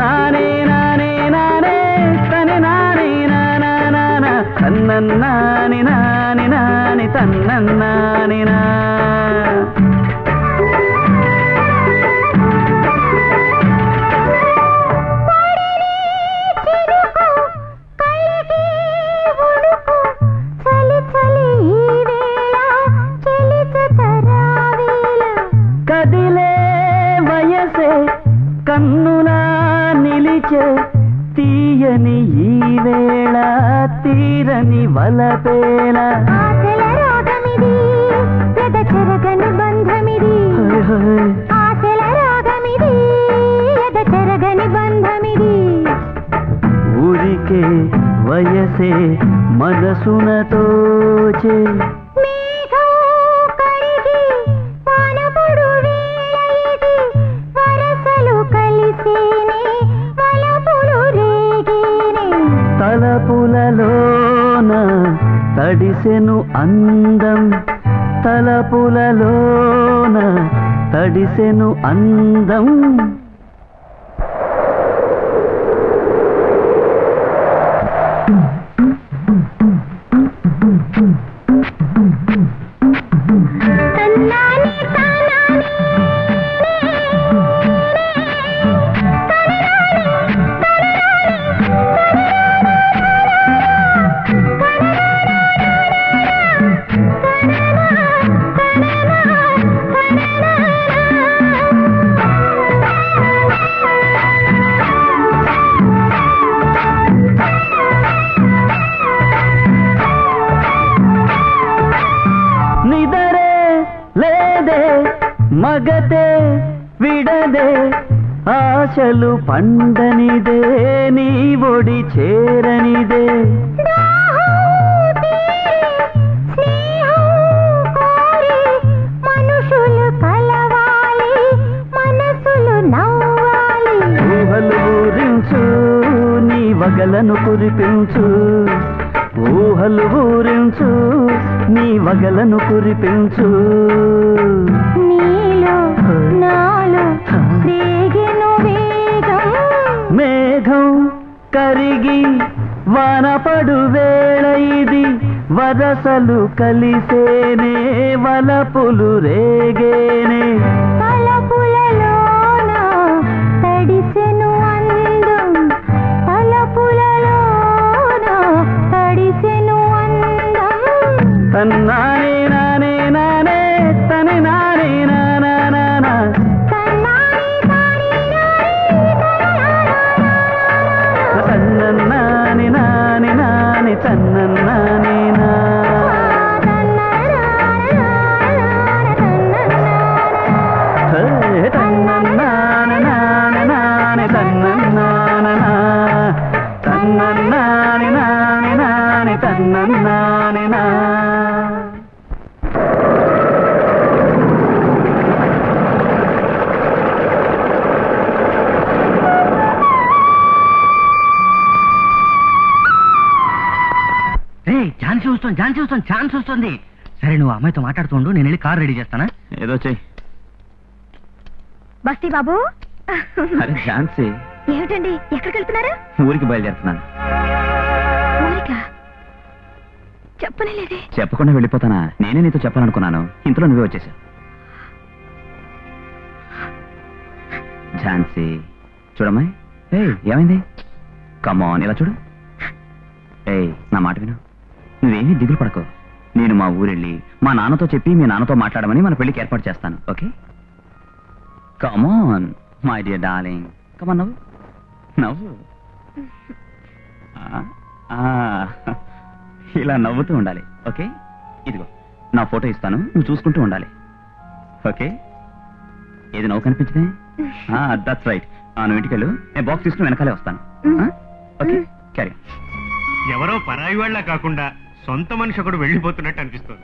నానే నానే నానే తని నానే నానా నానా తన్నన్నాని నాని నాని తన్నన్నాని నా కదిలే వయసే కన్నులా నిలిచే తీయని ఈ వేళ తీరని వలపేల ఆశల రాగమిది ఎద చెరగని బంధమిది ఆశల రాగమిది ఎద చెరగని బంధమిది ఊరికే వయసే మనసున తోచే మేఘం కరిగి వానపడు వేళ ఇది వరసలు కలిసేనే వలపులు రేగేనే తలపులలోన తడిసెను అందం తలపులలోన తడిసెను అందం తన్నాని తానాని నిదరే లేదే మగతే విడదే ఆశలు పండనిదే నీ ఒడి చేరనిదే మనుషులు కలవాలి మనసులు నవ్వాలి ఊహలు ఊరించు నీ వగలను కురిపించు ఊహలు ఊరించు నీ వగలను కురిపించు నీలో నాలో రేగెను వేగం మేఘం కరిగి వానపడు వేళ ఇది వరసలు కలిసేనే వలపులు రేగేనే తలపులలోన తడిసెను అందం తలపులలోన తడిసెను అందం తన్నానే నానే నానే తని నానే నానా నానా తన్నాని తాని తన్నన్నాని నాని నాని తన్నన్నాని నా హే తన్నన్నాని నాని నాని తన్నన్నాని నా తన్నన్నాని నాని నాని తన్నన్నాని నా రే ఛాన్స్ వస్తుంది ఛాన్స్ వస్తుంది సరే నువ్వు అమ్మాయితో మాట్లాడుతుండు నేను వెళ్ళి కార్ రెడీ చేస్తానా ఏదో చెయ్యి. బస్తీ బాబు అరే ఝాన్సీ, ఏమిటండి ఎక్కడికి వెళ్తున్నారు ఊరికి బయలుదేరుతున్నాను. ఊరికా చెప్పనే లేదే చెప్పకుండా వెళ్ళిపోతానా? నేనే నీతో చెప్పాలనుకున్నాను, ఇంతలో నువ్వే వచ్చేసావు. ఝాన్సీ చూడమ్మాయి, ఏమైంది? కమాన్ ఇలా చూడు. నా మాట విను, నువ్వేమీ దిగులు పడకు. నేను మా ఊరెళ్ళి మా నాన్నతో చెప్పి మీ నాన్నతో మాట్లాడమని మన పెళ్లికి ఏర్పాటు చేస్తాను. Okay? Come on my dear darling, come on నవ్వు నవ్వు. ఇలా నవ్వుతూ ఉండాలి. ఓకే? ఇదిగో నా ఫోటో ఇస్తాను, నువ్వు చూసుకుంటూ ఉండాలి. ఓకే? ఏది నవ్వు కనిపించదే? That's right. నువ్వు ఇంటికి వెళ్ళు, నేను బాక్స్ తీసుకుని వెనకాలే వస్తాను. Okay, carry. ఎవరో పరాయి వాళ్ళ కాకుండా సొంత మనిషి ఒకడు వెళ్ళిపోతున్నట్టు అనిపిస్తుంది.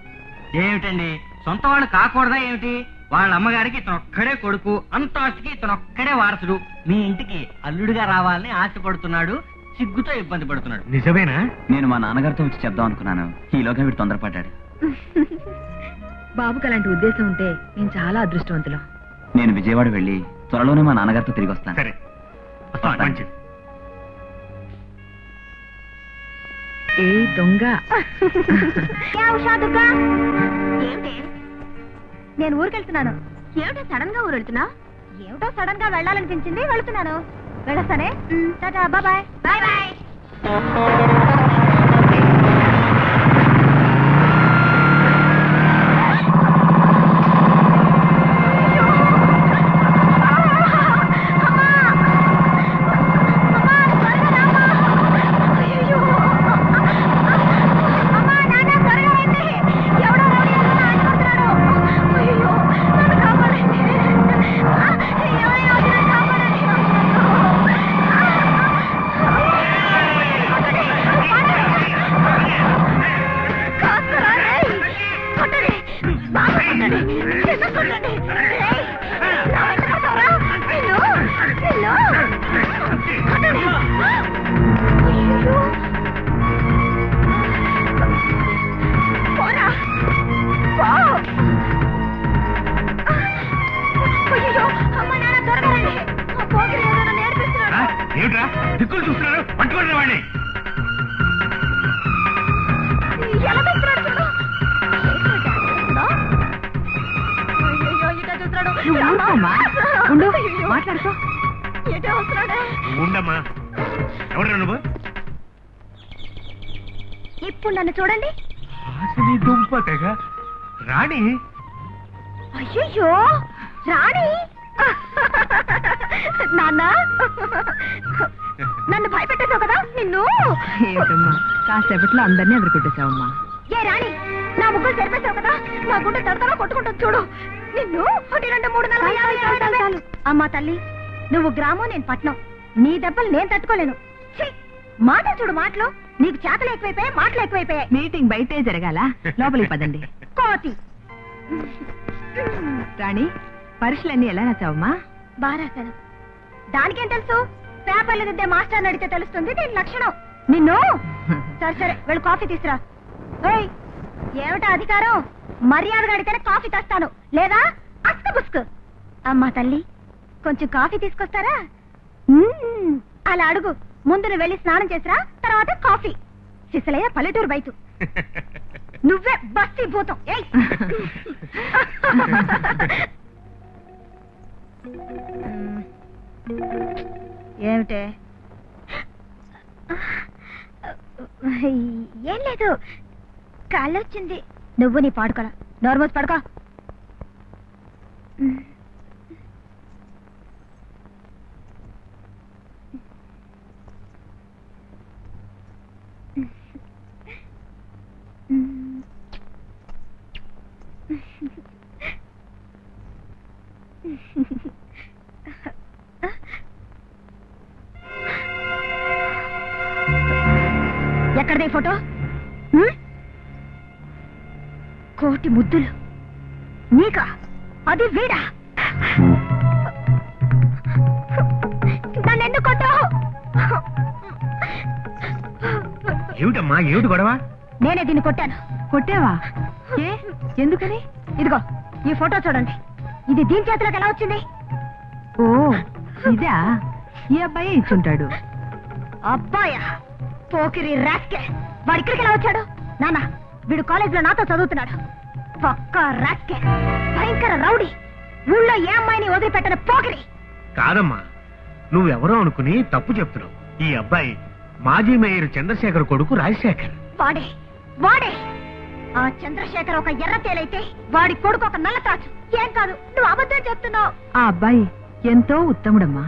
ఏమిటండి, సొంత వాళ్ళు కాకూడదా ఏమిటి? వాళ్ళ అమ్మగారికి ఇతను ఒక్కడే కొడుకు, అంత ఆస్తికి ఇతను ఒక్కడే వారసుడు. మీ ఇంటికి అల్లుడిగా రావాలని ఆశపడుతున్నాడు, సిగ్గుతో ఇబ్బంది పడుతున్నాడు. నిజమేనా? నేను మా నాన్నగారితో వచ్చి చెప్దాం అనుకున్నాను, ఈలోగా వీడు తొందరపడ్డాడు. బాబుకి అలాంటి ఉద్దేశం ఉంటే నేను చాలా అదృష్టవంతులం. నేను విజయవాడ వెళ్ళి త్వరలోనే మా నాన్నగారితో తిరిగి వస్తాను. సరే, మంచిది. ఏ దొంగ ఏమిటి? నేను ఊరికెళ్తున్నాను. ఏమిటో సడన్ గా ఊరు వెళ్తున్నా? ఏమిటో సడన్ గా వెళ్ళాలనిపించింది, వెళ్తున్నాను. వెళ్ళొస్తానే. Tata, bye bye bye. ఏమిట్రా దిక్కులు చూస్తున్నారు? పట్టుకోండి వాడిని. మాట్లాడుకో. ఉండమ్మా. ఎవరు నువ్వు? ఇప్పుడు నన్ను చూడండి. దుంప తెగ రాణి. అయ్యో రాణి. నాన్న నన్ను భయపెట్టేశావు కదా నిన్ను. ఏమిటమ్మా కాసేపట్లో అందరినీ ఎదుర్కొట్టేశావమ్మా. ఏ రాణి, నా ముగ్గురు తెరిపేశావు కదా, నా గుండె తడతలా కొట్టుకుంటుంది చూడు. నిన్ను 1, 2, 3, 4, 5, 6, 7. అమ్మా తల్లి, నువ్వు గ్రామం, నేను పట్నం. నీ దెబ్బలు నేను తట్టుకోలేను. మాటలు చూడు, మాటలు. నీకు చేతలు ఎక్కువైపోయాయి, మాటలు ఎక్కువైపోయాయి. మీటింగ్ బయటే జరగాల, లోపలికి పదండి. కోతి రాణి, పరీక్షలన్నీ ఎలా రాసావమ్మా? బాగా రాశాను. దానికేం తెలుసు? పేపర్లు దిద్దే మాస్టర్ అడిగితే తెలుస్తుంది దీని లక్షణం. నిన్ను సరే సరే వెళ్ళి కాఫీ తీసురా. ఏమిటా అధికారం? మర్యాదగా అడిగితేనే కాఫీ తెస్తాను, లేదా అస్క బుస్క్. అమ్మా తల్లి, కొంచెం కాఫీ తీసుకొస్తారా? అలా అడుగు. ముందు నువ్వు వెళ్ళి స్నానం చేసిరా, తర్వాత కాఫీ. సిసలయ్య పల్లెటూరు బయట. నువ్వే బస్తీ భూతం. ఏమిటే? ఏం లేదు, కాళ్ళు వచ్చింది. నువ్వు నీ పాడుకోరా. నోర్మోస్ పడుకో. ఎక్కడదే ఫోటో? కోటి ముద్దులు నీకా? అది వీడా? నన్నెందుకు కొట్టావు? ఏమిటమ్మా, ఏమిటి గొడవ? నేనే దీన్ని కొట్టాను. కొట్టావా? ఏ ఎందుకని? ఇదిగో ఈ ఫోటో చూడండి. ఇది దీని చేతిలోకి ఎలా వచ్చింది? ఓ ఇదా? ఈ అబ్బాయి ఇచ్చుంటాడు. అబ్బాయా? పోకిరి రాస్కే. వాడు ఇక్కడికి ఎలా వచ్చాడు? నాన్న, వీడు కాలేజీలో నాతో చదువుతున్నాడు. పక్కా రాస్కే, భయంకర రౌడీ. ఊళ్ళో ఏ అమ్మాయిని వదిలిపెట్టని పోకిరి. కాదమ్మా, నువ్వెవరో అనుకుని తప్పు చెప్తున్నావు. ఈ అబ్బాయి మాజీ మేయర్ చంద్రశేఖర్ కొడుకు రాజశేఖర్. వాడే వాడే. ఆ చంద్రశేఖర్ ఒక ఎర్ర తేలైతే వాడి కొడుకు ఒక నల్ల తాచు. ఏం కాదు, నువ్వు అబద్ధం చెప్తున్నావు. ఆ అబ్బాయి ఎంతో ఉత్తముడమ్మా.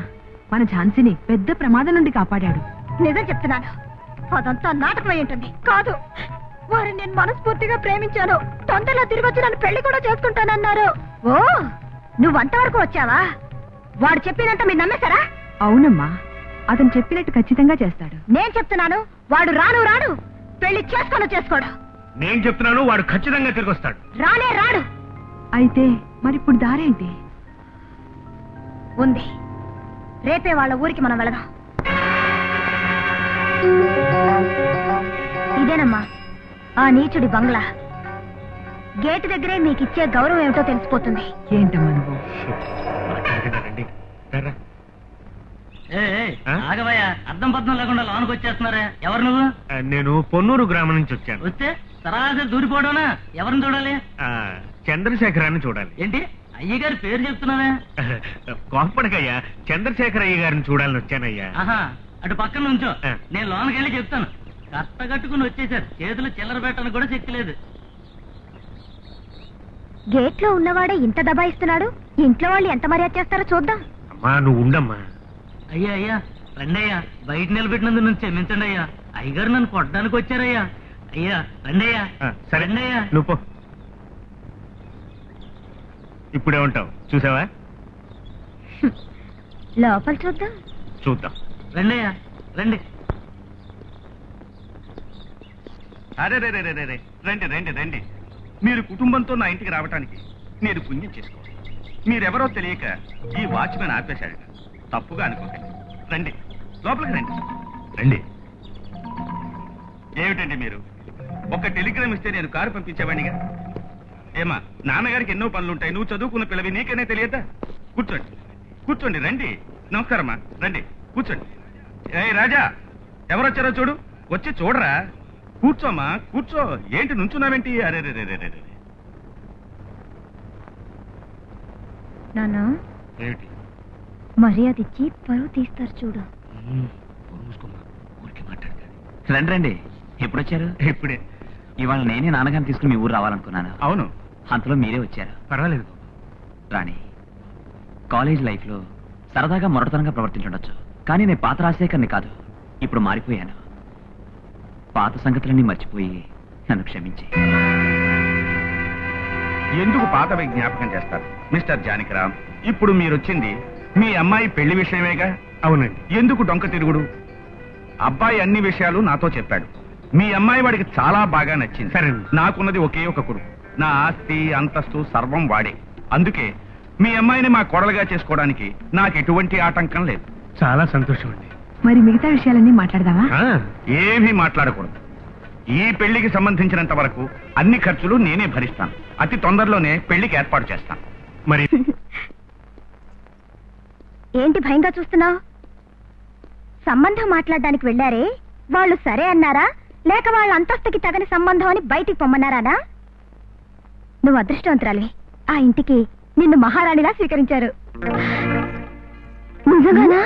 మన ఝాన్సీని పెద్ద ప్రమాదం నుండి కాపాడాడు. నిజం చెప్తున్నాను, అదంతా నాటకమై ఉంటుంది. కాదు, వారిని నేను మనస్ఫూర్తిగా ప్రేమించాను. తొందరలో తిరిగి వచ్చి నన్ను పెళ్లి కూడా చేసుకుంటానన్నారు. ఓ, నువ్వంతవరకు వచ్చావా? వాడు చెప్పినంత మీరు నమ్మేశారా? అవునమ్మా, అతను చెప్పినట్టు ఖచ్చితంగా చేస్తాడు. నేను చెప్తున్నాను, వాడు రాను రాడు, పెళ్లి చేసుకోడు. నేను చెప్తున్నాను, వాడు ఖచ్చితంగా తిరిగి వస్తాడు. రానే రాడు. అయితే మరిప్పుడు దారేంటి? ఉంది, రేపే వాళ్ళ ఊరికి మనం వెళదాం. ఇదేనమ్మా ఆ నీచుడి బంగ్లా. గేటు దగ్గరే మీకిచ్చే గౌరవం ఏమిటో తెలిసిపోతుంది. ఏంటమ్మా నువ్వు? ఆగవయ్యా, అర్థం పద్ధం లేకుండా లోనికి వచ్చేస్తున్నారా? ఎవరు నువ్వు? నేను పొన్నూరు గ్రామం నుంచి వచ్చాను. వస్తే సరాసరి దూరిపోవడానా? ఎవరిని చూడాలి? చంద్రశేఖరాన్ని చూడాలి. ఏంటి అయ్యగారి పేరు చెప్తున్నావే? కోపడకయ్యా, చంద్రశేఖర్ అయ్య గారిని చూడాలని వచ్చానయ్యా. ఆహా, అటు పక్కన నుంచో, నేను లోనకి వెళ్ళి చెప్తాను. కట్ట కట్టుకుని వచ్చేసారు, చేతులు చిల్లర పెట్టడానికి కూడా శక్తి లేదు. గేట్ లో ఉన్నవాడే ఇంత దబాయిస్తున్నాడు, ఇంట్లో వాళ్ళు ఎంత మర్యాద చేస్తారో చూద్దాం. అమ్మా నువ్వు ఉండమ్మా. అయ్యా అయ్యా రండి అయ్యా, బయట నిలబెట్టినందు నుంచి క్షమించండి అయ్యా. అయ్యగారు నన్ను కొట్టడానికి వచ్చారయ్యా. అయ్యా రండి అయ్యా. సరే రండి అయ్యా. నువ్వు ఇప్పుడే ఉంటావు, చూసావా? లోపల చూద్దాం. చూద్దాం. రండి అయ్యా రండి. అరే రే రే రే రే, రండి రండి రండి. మీరు కుటుంబంతో నా ఇంటికి రావటానికి నేను పుణ్యం చేసుకోవాలి. మీరెవరో తెలియక ఈ వాచ్మెన్ ఆపేశాడు. తప్పుగా అనుకోకండి. రండి, లోపలికి రండి. రండి. ఏమిటండి మీరు? ఒక టెలిగ్రామ్ ఇస్తే నేను కారు పంపించేవాడిగా. ఏమా, నాన్నగారికి ఎన్నో పనులుంటాయి, నువ్వు చదువుకున్న పిల్లవి, నీకనే తెలియదా? కూర్చోండి కూర్చోండి. రండి. నమస్కారమ్మా, రండి కూర్చోండి. ఏ రాజా, ఎవరొచ్చారో చూడు, వచ్చి చూడరా. కూర్చోమ్మా కూర్చో. ఏంటి నుంచున్నావేంటి? అరే రే రే రే రే. నానా ఏమిటి? మర్యాద ఇచ్చి పరువు తీస్తారు చూడు. రండి రండి. ఎప్పుడు వచ్చారు? ఇప్పుడే. ఇవాళ నేనే నాన్నగారిని తీసుకుని మీ ఊరు రావాలనుకున్నాను. అవును, అంతలో మీరే వచ్చారు. పర్వాలేదు. రాణి, కాలేజ్ లైఫ్ లో సరదాగా మొరటతనంగా ప్రవర్తించుండొచ్చు, కానీ నేను పాత రాజశేఖర్ని కాదు. ఇప్పుడు మారిపోయాను. పాత సంగతులన్నీ మర్చిపోయి నన్ను క్షమించి. ఎందుకు పాతవి జ్ఞాపకం చేస్తారు మిస్టర్ జానకిరామ్? ఇప్పుడు మీరొచ్చింది మీ అమ్మాయి పెళ్లి విషయమేగా? అవునండి. ఎందుకు డొంక తిరుగుడు? అబ్బాయి అన్ని విషయాలు నాతో చెప్పాడు. మీ అమ్మాయి వాడికి చాలా బాగా నచ్చింది. సరే, నాకున్నది ఒకే ఒక కొడుకు. నా ఆస్తి అంతస్తు సర్వం వాడే. అందుకే మీ అమ్మాయిని మా కోడలుగా చేసుకోవడానికి నాకు ఎటువంటి ఆటంకం లేదు. చాలా సంతోషం అండి. మరి మిగతా విషయాలన్నీ మాట్లాడదామా? ఏమీ మాట్లాడకూడదు. ఈ పెళ్లికి సంబంధించినంత వరకు అన్ని ఖర్చులు నేనే భరిస్తాను. అతి తొందరలోనే పెళ్లికి ఏర్పాటు చేస్తాను. మరి ఏంటి భయంగా చూస్తున్నావు? సంబంధం మాట్లాడడానికి వెళ్ళారే, వాళ్ళు సరే అన్నారా లేక వాళ్ళ అంతస్తుకి తగని సంబంధం అని బయటికి పొమ్మన్నారానా? నువ్వు అదృష్టవంతురాలి. ఆ ఇంటికి నిన్ను మహారాణిలా స్వీకరించారు. నిజంగానా?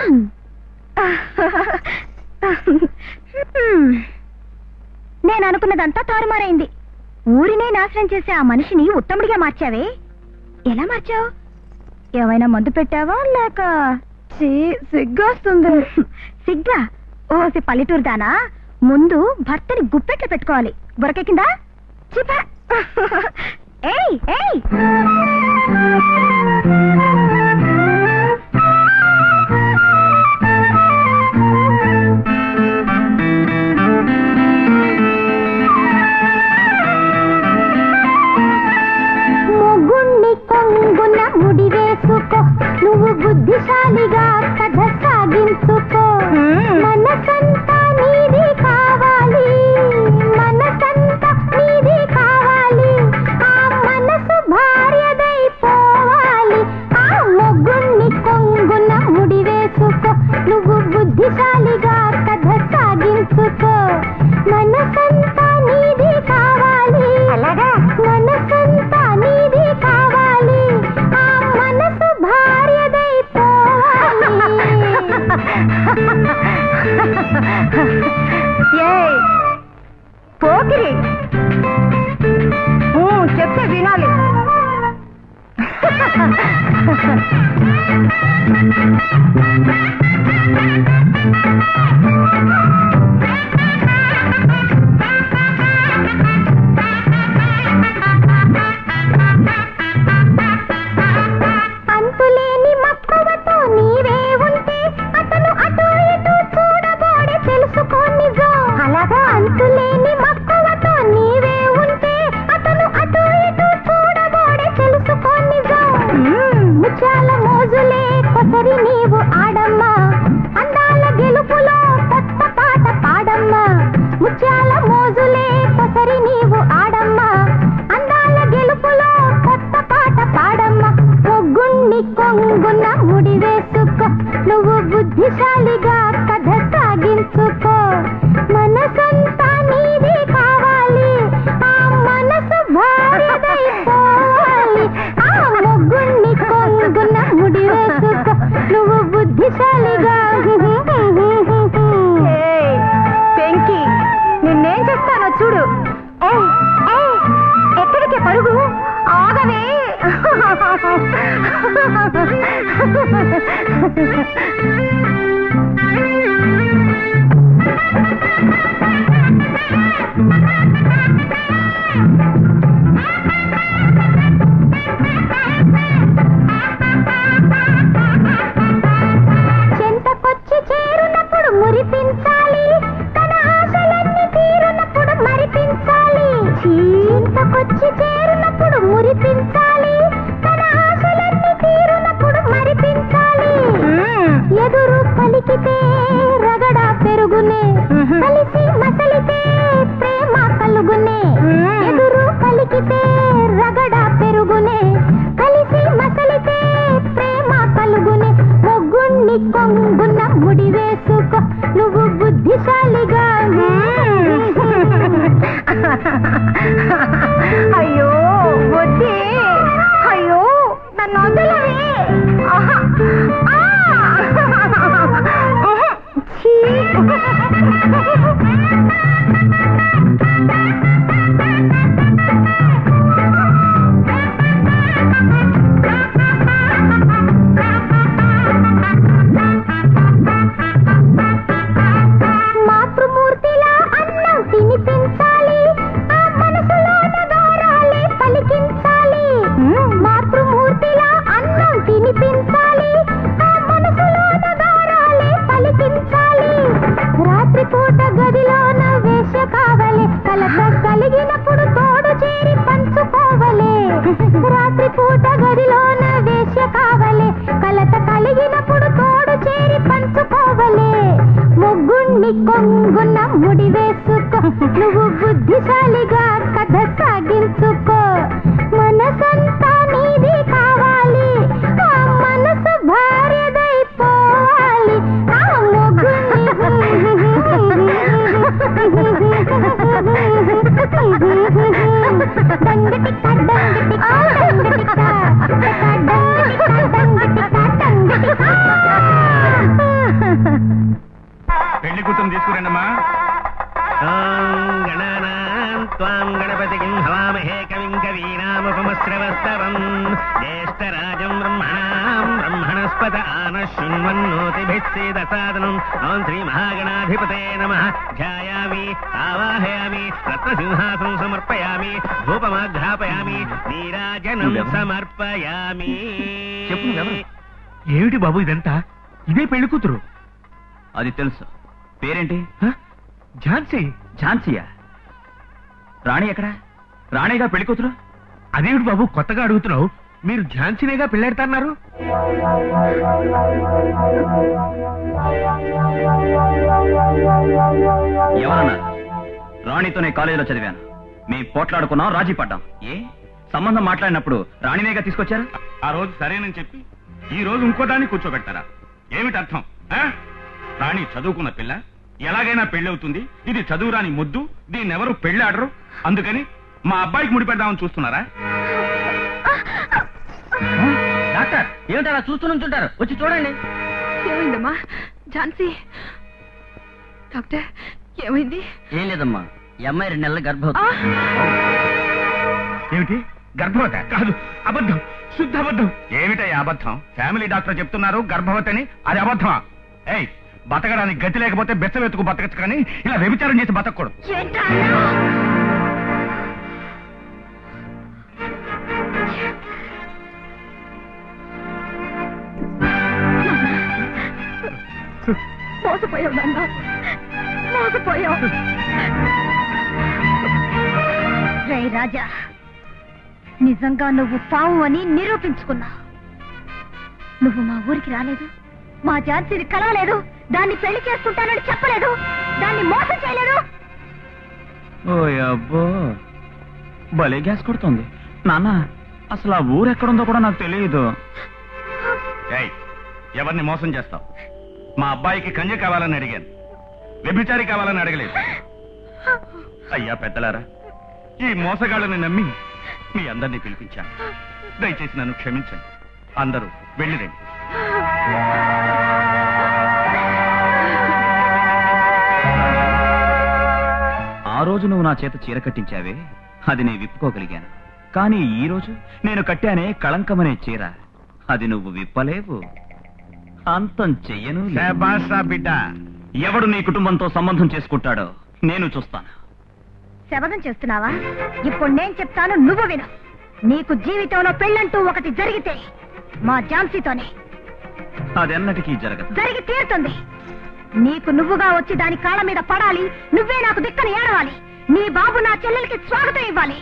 నేను అనుకున్నదంతా తారుమారైంది. ఊరినే నాశనం చేసే ఆ మనిషిని ఉత్తముడిగా మార్చావే, ఎలా మార్చావు? ఏమైనా మందు పెట్టావా లేక? సిగ్గొస్తుంది. సిగ్గా? ఓసి పల్లెటూరు దానా, ముందు భర్తని గుప్పెట్లు పెట్టుకోవాలి. బురకెక్కిందా? చిపా. ఏయ్ ఏయ్, ముడి వేసుకో, నువ్వు బుద్ధిశాలిగా కథ సాగించుకో. మనసంతా నీది కావాలి, మనసంతా నీది కావాలి. ఆ మనసు భార్యదైపోవాలి. ఆ మొగ్గుణ్ణి కొంగున ముడి వేసుకో, నువ్వు బుద్ధిశాలిగా కథ సాగించుకో. మనసంతా నీది కావాలి, అలాగా మనసంతా నీది కావాలి. ఆ మనసు భార్యదైపోవాలి. పోకిరి చెప్తే వినాలి. అంతులేని మక్కువతో నీవే ఉంటే అతను అటు ఇటు చూడబోడే, తెలుసుకో నిజం. అలాగా? అంతులేని మక్కువతో నీవే ఉంటే అతను అటు ఇటు చూడబోడే, తెలుసుకో నిజం. ముత్యాల మోజులే కొసరి నీవు ఆడమ్మా, అందాల వేసుకో నువ్వు బుద్ధిశాలిగా. అయ్యో బుద్ధి, అయ్యో నన్ను వదలవే. మాతృమూర్తిలా అన్నం తినిపించాలి, ఆ మనసులోన గారాలే పలికించాలి. మాతృమూర్తిలా అన్నం తినిపించాలి, ఆ మనసులోన గారాలే పలికించాలి. రాత్రిపూట గదిలోన వేష కావలే, కలత కలిగినప్పుడు తోడు చేరి పంచుకోవలే. రాత్రిపూట గదిలోన వేష కావలే, కలత కలిగినప్పుడు తోడు చేరి పంచుకోవలే. ముగ్గుణ్ణి కొంగున ముడి వేసుకో నువ్వు బుద్ధిశాలిగా కథ సాగించుకో. మనసంతా నీది కావాలి, ఆ మనసు భార్యదైపోవాలి. ఆ ముగ్గుణ్ణి దంగటిక దంగటిక దంగటిక దంగటిక. పెళ్లి కూతురు తీసుకురండమ్మా. గణపతికిం హవామహే కవిం కవీనాముపమశ్రవస్తవం జ్యేష్ఠరాజం బ్రహ్మణాం బ్రహ్మణస్పత ఆనశృణ్వన్నోతిభిస్సేదసాదనం. ఓం శ్రీ మహాగణాధిపతే నమః. ధ్యాయామి ఆవాహయామి రత్నసింహాసనం సమర్పయామి ధూపమాఘ్రాపయామి నీరాజనం సమర్పయామి. ఏమిటి బాబు ఇదంతా? ఇదే పెళ్లి కూతురు. అది తెలుసు. పేరేంటి? ఝాన్సీ. ఝాన్సీయా? రాణి ఎక్కడ? రాణిగా పెళ్లి కూతురు? అదేమిటి బాబు కొత్తగా అడుగుతున్నావు? మీరు ఝాన్సీనేగా పెళ్ళాడుతున్నారు. ఎవరన్నారు? రాణితోనే కాలేజీలో చదివాను. మీ పోట్లాడుకున్నాం, రాజీ పడ్డాం. ఏ సంబంధం మాట్లాడినప్పుడు రాణినేగా తీసుకొచ్చారు? ఆ రోజు సరేనని చెప్పి ఈ రోజు ఇంకోదాన్ని కూర్చోబెట్టారా? ఏమిటి అర్థం? రాణి చదువుకున్న పిల్ల, ఎలాగైనా పెళ్ళవుతుంది. ఇది చదువురాని ముద్దు, దీన్నెవరు పెళ్ళాడరు. అందుకని మా అబ్బాయికి ముడిపెడదామని చూస్తున్నారా? డాక్టర్ ఏమిటి అలా చూస్తూ నుంచుంటారు? వచ్చి చూడండి. ఏమైందమ్మా ఝాన్సీ? డాక్టర్ ఏమైంది? ఏం లేదమ్మా, ఈ అమ్మాయి 2 నెలల గర్భవతి. ఏమిటి గర్భవతి? కాదు, అబద్ధం, శుద్ధ అబద్ధం. ఏమిటయ్యా అబద్ధం? ఫ్యామిలీ డాక్టర్ చెప్తున్నారు గర్భవతి అని. అది అబద్ధమా? ఏయ్, బతకడానికి గతి లేకపోతే బెచ్చవెత్తుకు బతకచ్చు, కానీ ఇలా వ్యభిచారం చేసి బతకూడదు. మోసపోయావు నాన్న, మోసపోయావు. రే రాజా, నిజంగా నువ్వు పావు అని నిరూపించుకున్నావు. నువ్వు మా ఊరికి రాలేదు, మా ఝాన్సీని కలవలేదు, దాన్ని పెళ్లి చేసుకుంటానని చెప్పలేదు, దాన్ని మోసం చేయలేదు. ఓ అబ్బో, భలే గ్యాస్ కొడుతుంది. నాన్న, అసలు ఆ ఊరు ఎక్కడుందో కూడా నాకు తెలియదు. ఏయ్, ఎవరిని మోసం చేస్తావు? మా అబ్బాయికి కన్య కావాలని అడిగాను, వ్యభిచారి కావాలని అడగలేదు. అయ్యా పెద్దలారా, ఈ మోసగాళ్ళని నమ్మి మీ అందరినీ పిలిపించాను. దయచేసి నన్ను క్షమించండి. అందరూ వెళ్ళిరండి. ఆ రోజు నువ్వు నా చేత చీర కట్టించావే, అది నేను విప్పుకోగలిగాను. కానీ ఈ రోజు నేను కట్టానే కళంకమనే చీర, అది నువ్వు విప్పలేవు. అంతం చెయ్యను. బిడ్డ, ఎవడు నీ కుటుంబంతో సంబంధం చేసుకుంటాడో నేను చూస్తాను. శపథం చేస్తున్నావా? ఇప్పుడు నేను చెప్తాను, నువ్వు విను. నీకు జీవితంలో పెళ్ళంటూ ఒకటి జరిగితే మా ఝాన్సీతోనే. అదెన్నటికీ జరగదు. జరిగి తీరుతుంది. నీకు నువ్వుగా వచ్చి దాని కాళ్ళ మీద పడాలి, నువ్వే నాకు దిక్కని ఏడవాలి, నీ బాబు నా చెల్లెలకి స్వాగతం ఇవ్వాలి.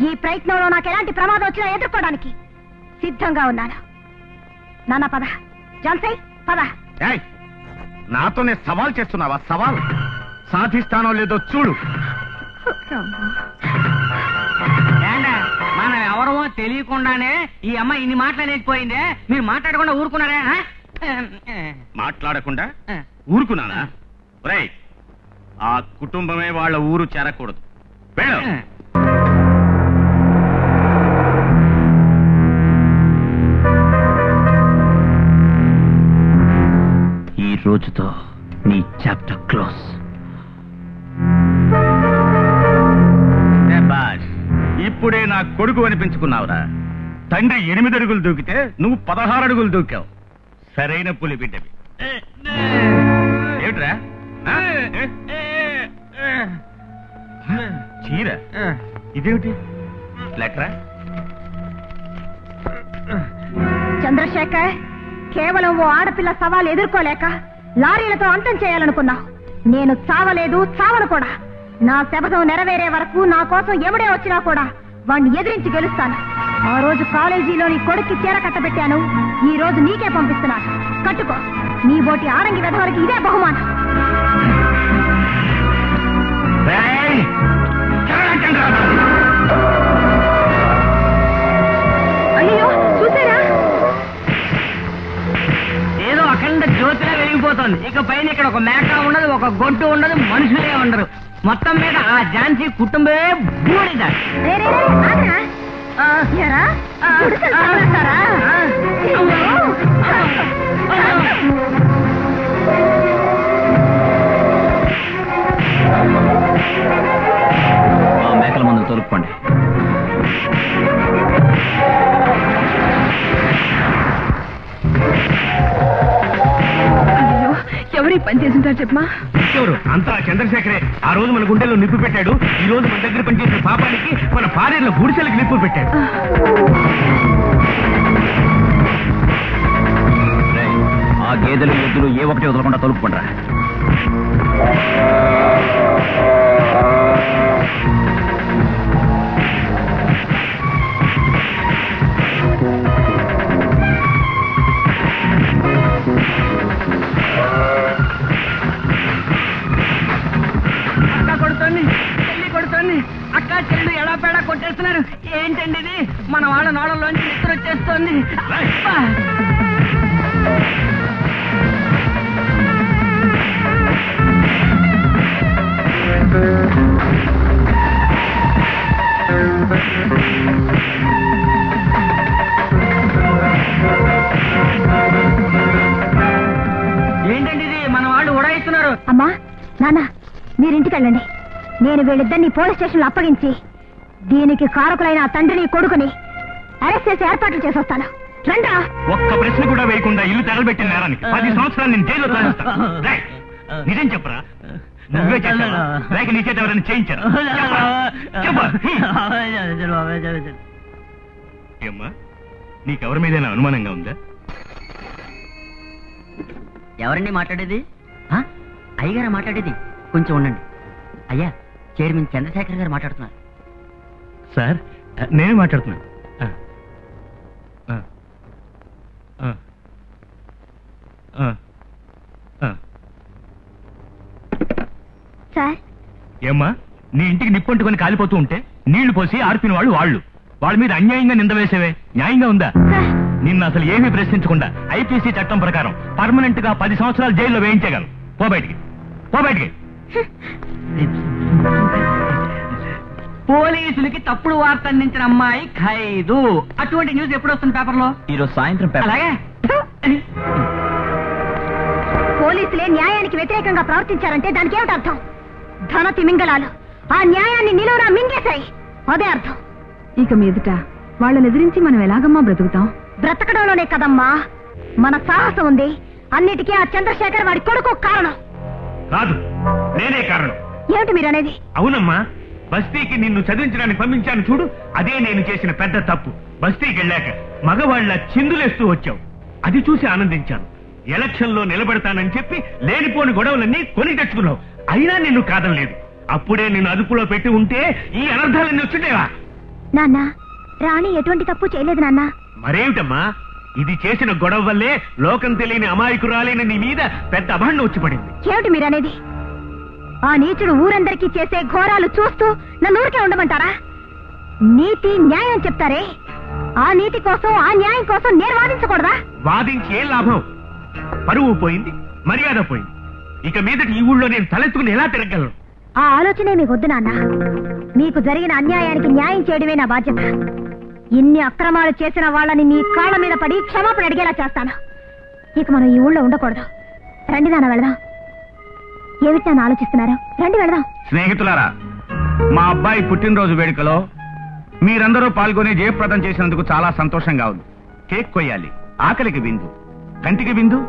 ఈ ప్రయత్నంలో నాకు ఎలాంటి ప్రమాదం వచ్చినా ఎదుర్కోవడానికి సిద్ధంగా ఉన్నాను. నాన్న పద, ఝాన్సీ పద. ఏయ్, నాతోనే సవాల్ చేస్తున్నావా? సవాల్ సాధిస్తానో లేదో చూడు. మనం ఎవరమో తెలియకుండానే ఈ అమ్మాయి ఇన్ని మాట్లాడలేకపోయిందే. మీరు మాట్లాడకుండా ఊరుకున్నారా? మాట్లాడకుండా ఊరుకున్నానా? రేయ్, ఆ కుటుంబమే వాళ్ళ ఊరు చేరకూడదు. వెళ్ళు. ఈ రోజుతో నీ చాప్టర్ క్లోజ్. ఇప్పుడే నా కొడుకు అనిపించుకున్నావురా. తండ్రి 8 అడుగులు దూకితే నువ్వు 16 అడుగులు దూకావు. సరైన పులి బిడ్డవి. ఏమిట్రా? చీర ఇదేమిటి? లెటరా? చంద్రశేఖర్, కేవలం ఓ ఆడపిల్ల సవాలు ఎదుర్కోలేక లారీలతో అంతం చేయాలనుకున్నా. నేను చావలేదు, చావను కూడా. నా శపథం నెరవేరే వరకు నా కోసం ఎవడే వచ్చినా కూడా వాణ్ణి ఎదిరించి గెలుస్తాను. ఆ రోజు కాలేజీలోని కొడుక్కి చీర కట్టబెట్టాను. ఈ రోజు నీకే పంపిస్తున్నాను. కట్టుకో. నీ బోటి ఆరంగి వెధవలకి ఇదే బహుమానం. అయ్యో, చూసారా? ఏదో అఖండ జ్యోతిలా వెలిగిపోతుంది. ఇక పైన ఇక్కడ ఒక మేక ఉండదు, ఒక గొడ్డు ఉండదు, మనుషులే ఉండరు. మొత్తం మీద ఆ ఝాన్సీ కుటుంబమే బూడిద. మేకల మందులు తొలుపుకోండి. ఎవరి పని చేసింటారు చెప్పమా? ఎవరు? అంతా చంద్రశేఖరే. ఆ రోజు మన గుండెల్లో నిప్పు పెట్టాడు. ఈ రోజు మన దగ్గర పనిచేసిన పాపానికి మన భార్యల గుడిసెలకు నిప్పు పెట్టాడు. ఆ గేదెలు ఎద్దులు ఏ ఒకటి వదలకుండా తొలుపుకుంటా. అక్క చెల్లి ఎడాపేడా కొట్టేస్తున్నారు. ఏంటండి ఇది? మన వాళ్ళ నోడల్లోంచి నిద్ర వచ్చేస్తోంది. ఏంటండి ఇది? మన వాళ్ళు ఉడాయిస్తున్నారు. అమ్మా, నాన్న, మీరింటికి వెళ్ళండి. నేను వీళ్ళిద్దరిని పోలీస్ స్టేషన్ లో అప్పగించి దీనికి కారకులైన ఆ తండ్రిని కొడుకుని అరెస్ట్ చేసి ఏర్పాట్లు చేసొస్తాను. రండా. ఒక్క ప్రశ్న కూడా వేయకుండా ఇల్లు తగలబెట్టిన నేరానికి 10 సంవత్సరాలు నేను జైల్లో తరలిస్తాను. నిజం చెప్పరా? నువ్వే చేశావా? లేక నీ చేత ఎవరైనా చేయించారు? ఏమ్మా, నీకెవరి మీదైనా అనుమానంగా ఉందా? ఎవరండి మాట్లాడేది? అయ్యగారా మాట్లాడేది? కొంచెం ఉండండి. అయ్యా, చైర్మన్ చంద్రశేఖర్ గారు మాట్లాడుతున్నారు. సార్, నేనే మాట్లాడుతున్నాను. సార్, ఏమ్మా, నీ ఇంటికి నిప్పంటుకొని కాలిపోతూ ఉంటే నీళ్లు పోసి ఆర్పిన వాళ్ళు వాళ్ళ మీద అన్యాయంగా నింద వేసేవే న్యాయంగా ఉందా? నిన్ను అసలు ఏమీ ప్రశ్నించకుండా ఐపీసీ చట్టం ప్రకారం పర్మనెంట్ గా 10 సంవత్సరాలు జైల్లో వేయించగలను. పో బయటికి. పోలీసులకి తప్పుడు వార్త అందించిన అమ్మాయి ఖైదు. అటువంటి న్యూస్ ఎప్పుడు వస్తుంది పేపర్లో? ఈరోజు సాయంత్రం పేపర్. అలాగే. పోలీసులే న్యాయానికి వ్యతిరేకంగా ప్రవర్తించారంటే దానికి ఏమిటి అర్థం? ధన తిమింగళాలు ఆ న్యాయాన్ని నిలువురా మింగేశాయి. అదే అర్థం. ఇక మీదట వాళ్ళని ఎదిరించి మనం ఎలాగమ్మా బ్రతుకుతాం? బ్రతకడంలోనే కదమ్మా మన సాహసం ఉంది. అన్నిటికీ ఆ చంద్రశేఖర్ వాడి కొడుకు కారణం. కాదు, నేనే కారణం. ఏమిటి మీరనేది? అవునమ్మా, బస్తీకి నిన్ను చదివించడానికి పంపించాను చూడు, అదే నేను చేసిన పెద్ద తప్పు. బస్తీకి వెళ్ళాక మగవాళ్ల చిందులేస్తూ వచ్చావు. అది చూసి ఆనందించాను. ఎలక్షన్ లో నిలబడతానని చెప్పి లేనిపోని గొడవలన్నీ కొని తెచ్చుకున్నావు. అయినా నిన్ను కాదనలేదు. అప్పుడే నిన్ను అదుపులో పెట్టి ఉంటే ఈ అనర్థాలన్నీ వచ్చిండేవా? నాన్న, రాణి ఎటువంటి తప్పు చేయలేదు నాన్న. మరేమిటమ్మా, ఇది చేసిన గొడవ వల్లే లోకం తెలియని అమాయకురాలైన నీ మీద పెద్ద అభాండం వచ్చి పడింది. ఏమిటి మీరనేది? ఆ నీచుడు ఊరందరికీ చేసే ఘోరాలు చూస్తూ నన్ను ఊరికే ఉండమంటారా? నీతి న్యాయం చెప్తారే, ఆ నీతి కోసం ఆ న్యాయం కోసం నేను వాదించకూడదా? వాదించి ఏం లాభం? పరువు పోయింది, మర్యాద పోయింది. ఇక మీదటి ఈ ఊళ్ళో నేను తలెత్తుకుని ఎలా తిరగలను? ఆ ఆలోచనే మీకు వద్దు నాన్న. మీకు జరిగిన అన్యాయానికి న్యాయం చేయడమే నా బాధ్యత. ఇన్ని అక్రమాలు చేసిన వాళ్ళని మీ కాళ్ళ మీద పడి క్షమాపణ అడిగేలా చేస్తాను. ఇక మనం ఈ ఊళ్ళో ఉండకూడదు. రండి నాన్న, వెళదాం. ఏమిటి నాన్న ఆలోచిస్తున్నారు? రండి వెళదాం. స్నేహితులారా, మా అబ్బాయి పుట్టినరోజు వేడుకలో మీరందరూ పాల్గొని జయప్రదం చేసినందుకు చాలా సంతోషంగా ఉంది. కేక్ కొయ్యాలి. ఆకలికి విందు, కంటికి విందు.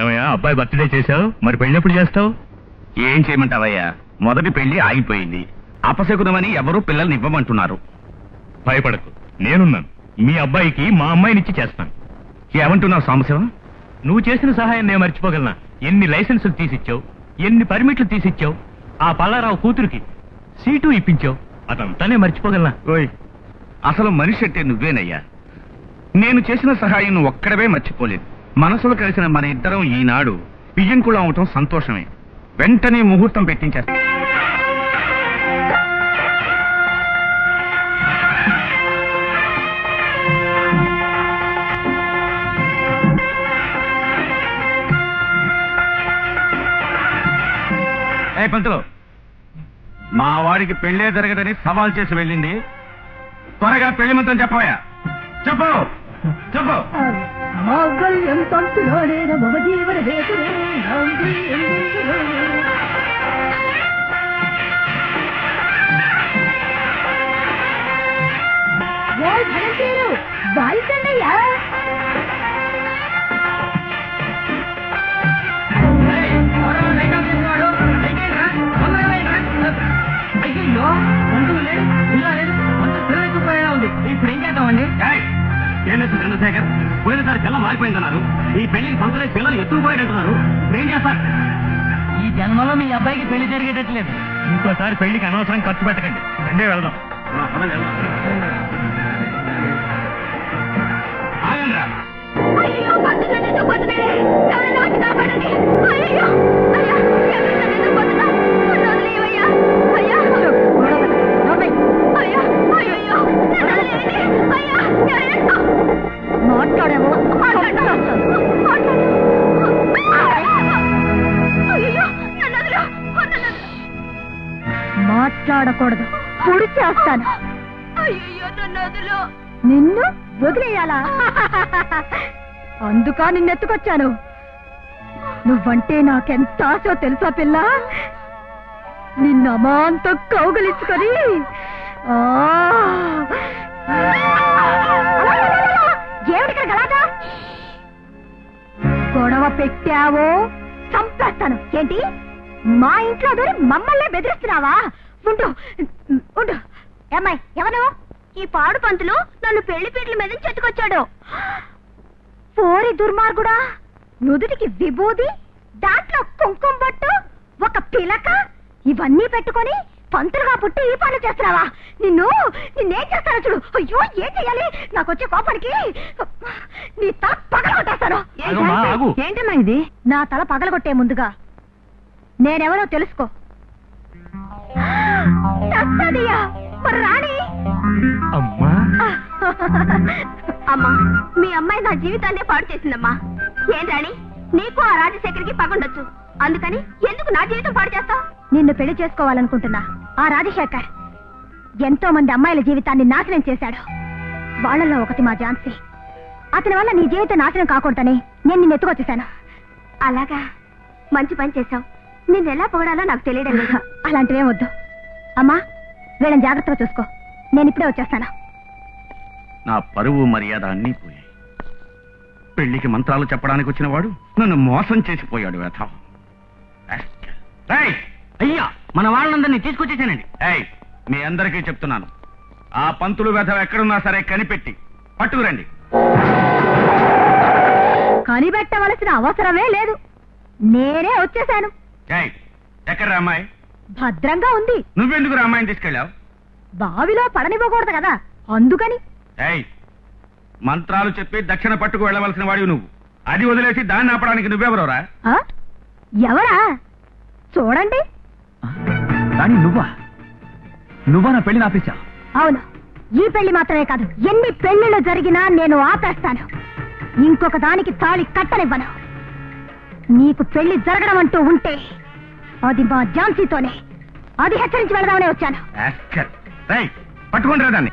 ఏమయ్యా, అబ్బాయి బర్త్డే చేశావు, మరి పెళ్ళెప్పుడు చేస్తావు? ఏం చేయమంటావయ్యా, మొదటి పెళ్లి ఆగిపోయింది. అపశకునమని ఎవరూ పిల్లల్ని ఇవ్వమంటున్నారు. భయపడకు, నేనున్నాను. మీ అబ్బాయికి మా అమ్మాయినిచ్చి చేస్తాను. ఏమంటున్నావు సాంబశివం? నువ్వు చేసిన సహాయం నేను మర్చిపోగలనా? ఎన్ని లైసెన్సులు తీసిచ్చావు, ఎన్ని పర్మిట్లు తీసిచ్చావు, ఆ పల్లారావు కూతురికి సీటు ఇప్పించావు, అదంతానే మర్చిపోగలనా? ఓయ్, అసలు మనిషి అంటే నువ్వేనయ్యా. నేను చేసిన సహాయం నువ్వు ఒక్కడవే మర్చిపోలేదు. మనసులు కలిసిన మన ఇద్దరం ఈనాడు బియ్యంకుళం అవటం సంతోషమే. వెంటనే ముహూర్తం పెట్టించేస్తా. పంతులు, మా వాడికి పెళ్లే జరగదని సవాల్ చేసి వెళ్ళింది. త్వరగా పెళ్లి మంత్రం చెప్పవయ్యా. చెప్పు చెప్పు. ఇప్పుడు ఏం చేద్దామండి? చంద్రశేఖర్, పోయినసారి పిల్ల మారిపోయిందన్నారు. ఈ పెళ్లికి పంతులే పిల్లలు ఎత్తుకుపోయేటట్టున్నారు. ఏం చేస్తారు? ఈ జన్మలో మీ అబ్బాయికి పెళ్లి జరిగేటట్లేదు. ఇంకోసారి పెళ్లికి అనవసరం ఖర్చు పెట్టకండి. రెండే వెళ్దాం. ఆగండ్రా. మాట్లాడకూడదు, పొడి చేస్తాను. నిన్ను వదిలేయాలా? అందుకా నిన్నెత్తుకొచ్చాను. నువ్వంటే నాకెంత ఆశో తెలుసా పిల్ల? నిన్ను అమాంతం కౌగలించుకొని ఏమిటి గలాగా గొడవ పెట్టావో చంపేస్తాను. ఏంటి, మా ఇంట్లో దూరి మమ్మల్ని బెదిరిస్తున్నావా? ఉండు ఉండు. ఏమ్మాయి, ఎవరు ఈ పాడు పంతులు? నన్ను పెళ్లి పీటల మీద చెట్టుకొచ్చాడు. పోరి దుర్మార్గుడా, నుదుటికి విభూది, దాంట్లో కుంకుమ బొట్టు, ఒక పిలక, ఇవన్నీ పెట్టుకొని పంతులుగా పుట్టి ఈ పనులు చేస్తున్నావా? నిన్నేం చేస్తానో చూడు. అయ్యో, ఏం చెయ్యాలి? నాకు వచ్చే కోపానికి నీ తల పగలగొట్టేస్తాను. ఏంటమ్మా ఇది? నా తల పగలగొట్టే ముందుగా నేనెవరో తెలుసుకో. మరి రాణి అమ్మా, మీ అమ్మాయి నా జీవితాన్నే పాడు చేసిందమ్మా. ఏం రాణి, నీకు ఆ రాజశేఖర్కి పగుండొచ్చు, అందుకని ఎందుకు నా జీవితం పాడు చేస్తావు? నిన్ను పెళ్లి చేసుకోవాలనుకుంటున్నా ఆ రాజశేఖర్ ఎంతో మంది అమ్మాయిల జీవితాన్ని నాశనం చేశాడు. వాళ్ళలో ఒకటి మా ఝాన్సీ. అతని వల్ల నీ జీవితం నాశనం కాకూడదని నేను నిన్ను ఎత్తుకొచ్చేశాను. అలాగా, మంచి పని చేశావు. నిన్నెలా పొగడాలో నాకు తెలియడం లేదు. అలాంటివేం వద్దు అమ్మా, వీళ్ళని జాగ్రత్తగా చూసుకో. నేను ఇప్పుడే వచ్చేస్తాను. నా పరువు మర్యాద అన్నీ పోయాయి. పెళ్లికి మంత్రాలు చెప్పడానికి వచ్చిన వాడు నన్ను మోసం చేసిపోయాడు. వేధం. అయ్యా, మన వాళ్ళందరినీ తీసుకొచ్చేసానండి. మీ అందరికీ చెప్తున్నాను, ఆ పంతులు వేధం ఎక్కడున్నా సరే కనిపెట్టి పట్టుకురండి. కనిపెట్టవలసిన అవసరమే లేదు, నేనే వచ్చేసాను. ఎక్కడ అమ్మాయి? భద్రంగా ఉంది. నువ్వెందుకు అమ్మాయిని తీసుకెళ్ళావు? బావిలో పడనివ్వకూడదు కదా, అందుకని. మంత్రాలు చెప్పి దక్షిణ పట్టుకు వెళ్ళవలసిన వాడివి నువ్వు. అది వదిలేసి దాన్ని ఆపడానికి నువ్వెవరోరా? ఎవరా? చూడండి. రాణి, నువ్వా నా పెళ్లి ఆపేశా? అవును, ఈ పెళ్లి మాత్రమే కాదు, ఎన్ని పెళ్లిళ్ళు జరిగినా నేను ఆపేస్తాను. ఇంకొక దానికి తాళి కట్టనివ్వను. నీకు పెళ్లి జరగడం అంటూ ఉంటే అది మా ఝాన్సీతోనే. అది హెచ్చరించి వెళదామనే వచ్చాను. పట్టుకుంటారా దాన్ని?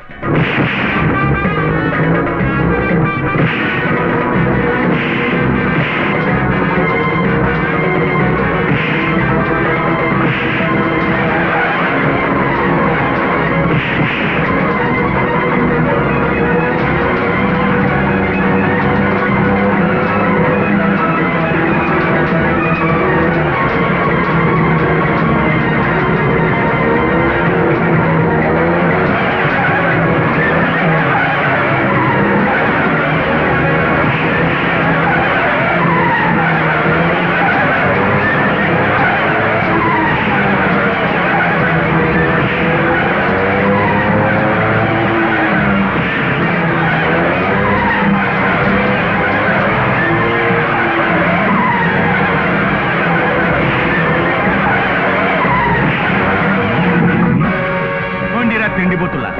తిండిబోతుల్లా.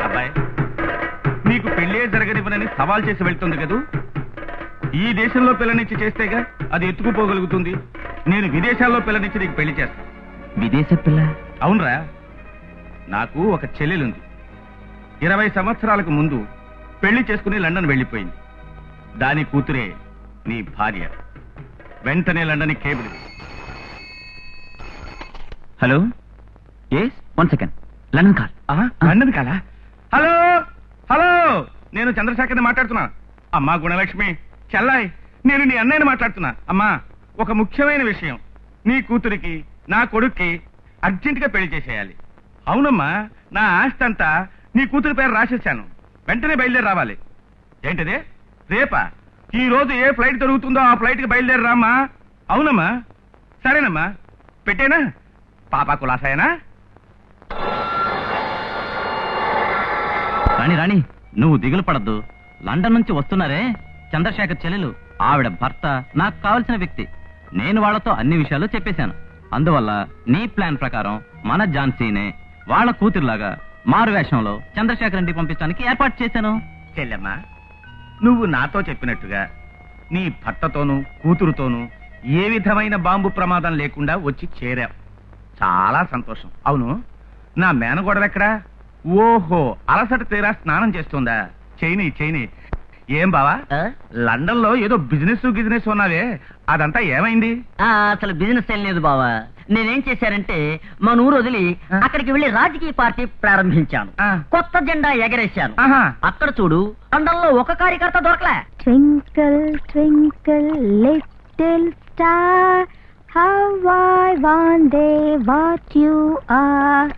అబ్బాయి, నీకు పెళ్ళే జరగనివ్వనని సవాల్ చేసి వెళ్తుంది కదూ. ఈ దేశంలో పిల్లనిచ్చి చేస్తేగా అది ఎత్తుకుపోగలుగుతుంది. నేను విదేశాల్లో పిల్లనిచ్చి నీకు పెళ్లి చేస్తాను. విదేశ పిల్ల? అవునరా, నాకు ఒక చెల్లెలుంది. 20 సంవత్సరాలకు ముందు పెళ్లి చేసుకుని లండన్ వెళ్ళిపోయింది. దాని కూతురే నీ భార్య. వెంటనే London cable. Hello, yes, 1 second. London call. London కాలా? హలో హలో, నేను చంద్రశేఖర్ని మాట్లాడుతున్నా. అమ్మా గుణలక్ష్మి, చెల్లాయ్, నేను నీ అన్నయ్యని మాట్లాడుతున్నా. అమ్మా, ఒక ముఖ్యమైన విషయం. నీ కూతురికి నా కొడుక్కి అర్జెంటుగా పెళ్లి చేసేయాలి. అవునమ్మా, నా ఆస్తి అంతా నీ కూతురి పేరు రాసేశాను. వెంటనే బయలుదేరి రావాలి. ఏంటది? రేపా? ఈ రోజు ఏ ఫ్లైట్ దొరుకుతుందో ఆ ఫ్లైట్కి బయలుదేరి రామ్మా. అవునమ్మా, సరేనమ్మా, పెట్టేనా? పాపా కులాసాయనా? రాణి రాణి, నువ్వు దిగులు పడద్దు. లండన్ నుంచి వస్తున్నారే చంద్రశేఖర్ చెల్లెలు, ఆవిడ భర్త నాకు కావలసిన వ్యక్తి. నేను వాళ్లతో అన్ని విషయాలు చెప్పేశాను. అందువల్ల నీ ప్లాన్ ప్రకారం మన ఝాన్సీనే వాళ్ళ కూతురులాగా మారు వేషంలో చంద్రశేఖర్ ఇంటికి పంపించడానికి ఏర్పాటు చేశాను. చెల్లెమ్మా, నువ్వు నాతో చెప్పినట్టుగా నీ భర్తతోనూ కూతురుతోనూ ఏ విధమైన బాంబు ప్రమాదం లేకుండా వచ్చి చేరావు. చాలా సంతోషం. అవును, నా మేనగోడలెక్కడా? ఓహో, అలసట తీరా స్నానం చేస్తుందా? చేయని. ఏం బావా, లండన్ లో ఏదో బిజినెస్ ఉన్నావే, అదంతా ఏమైంది? అసలు బిజినెస్ ఏం లేదు బావా. నేనేం చేశారంటే మన ఊరు వదిలి అక్కడికి వెళ్లి రాజకీయ పార్టీ ప్రారంభించాను. కొత్త జెండా ఎగరేశాను. అక్కడ చూడు, లండన్ లో ఒక కార్యకర్త దొరకలే. Twinkle, twinkle, little star, how I wonder what you are.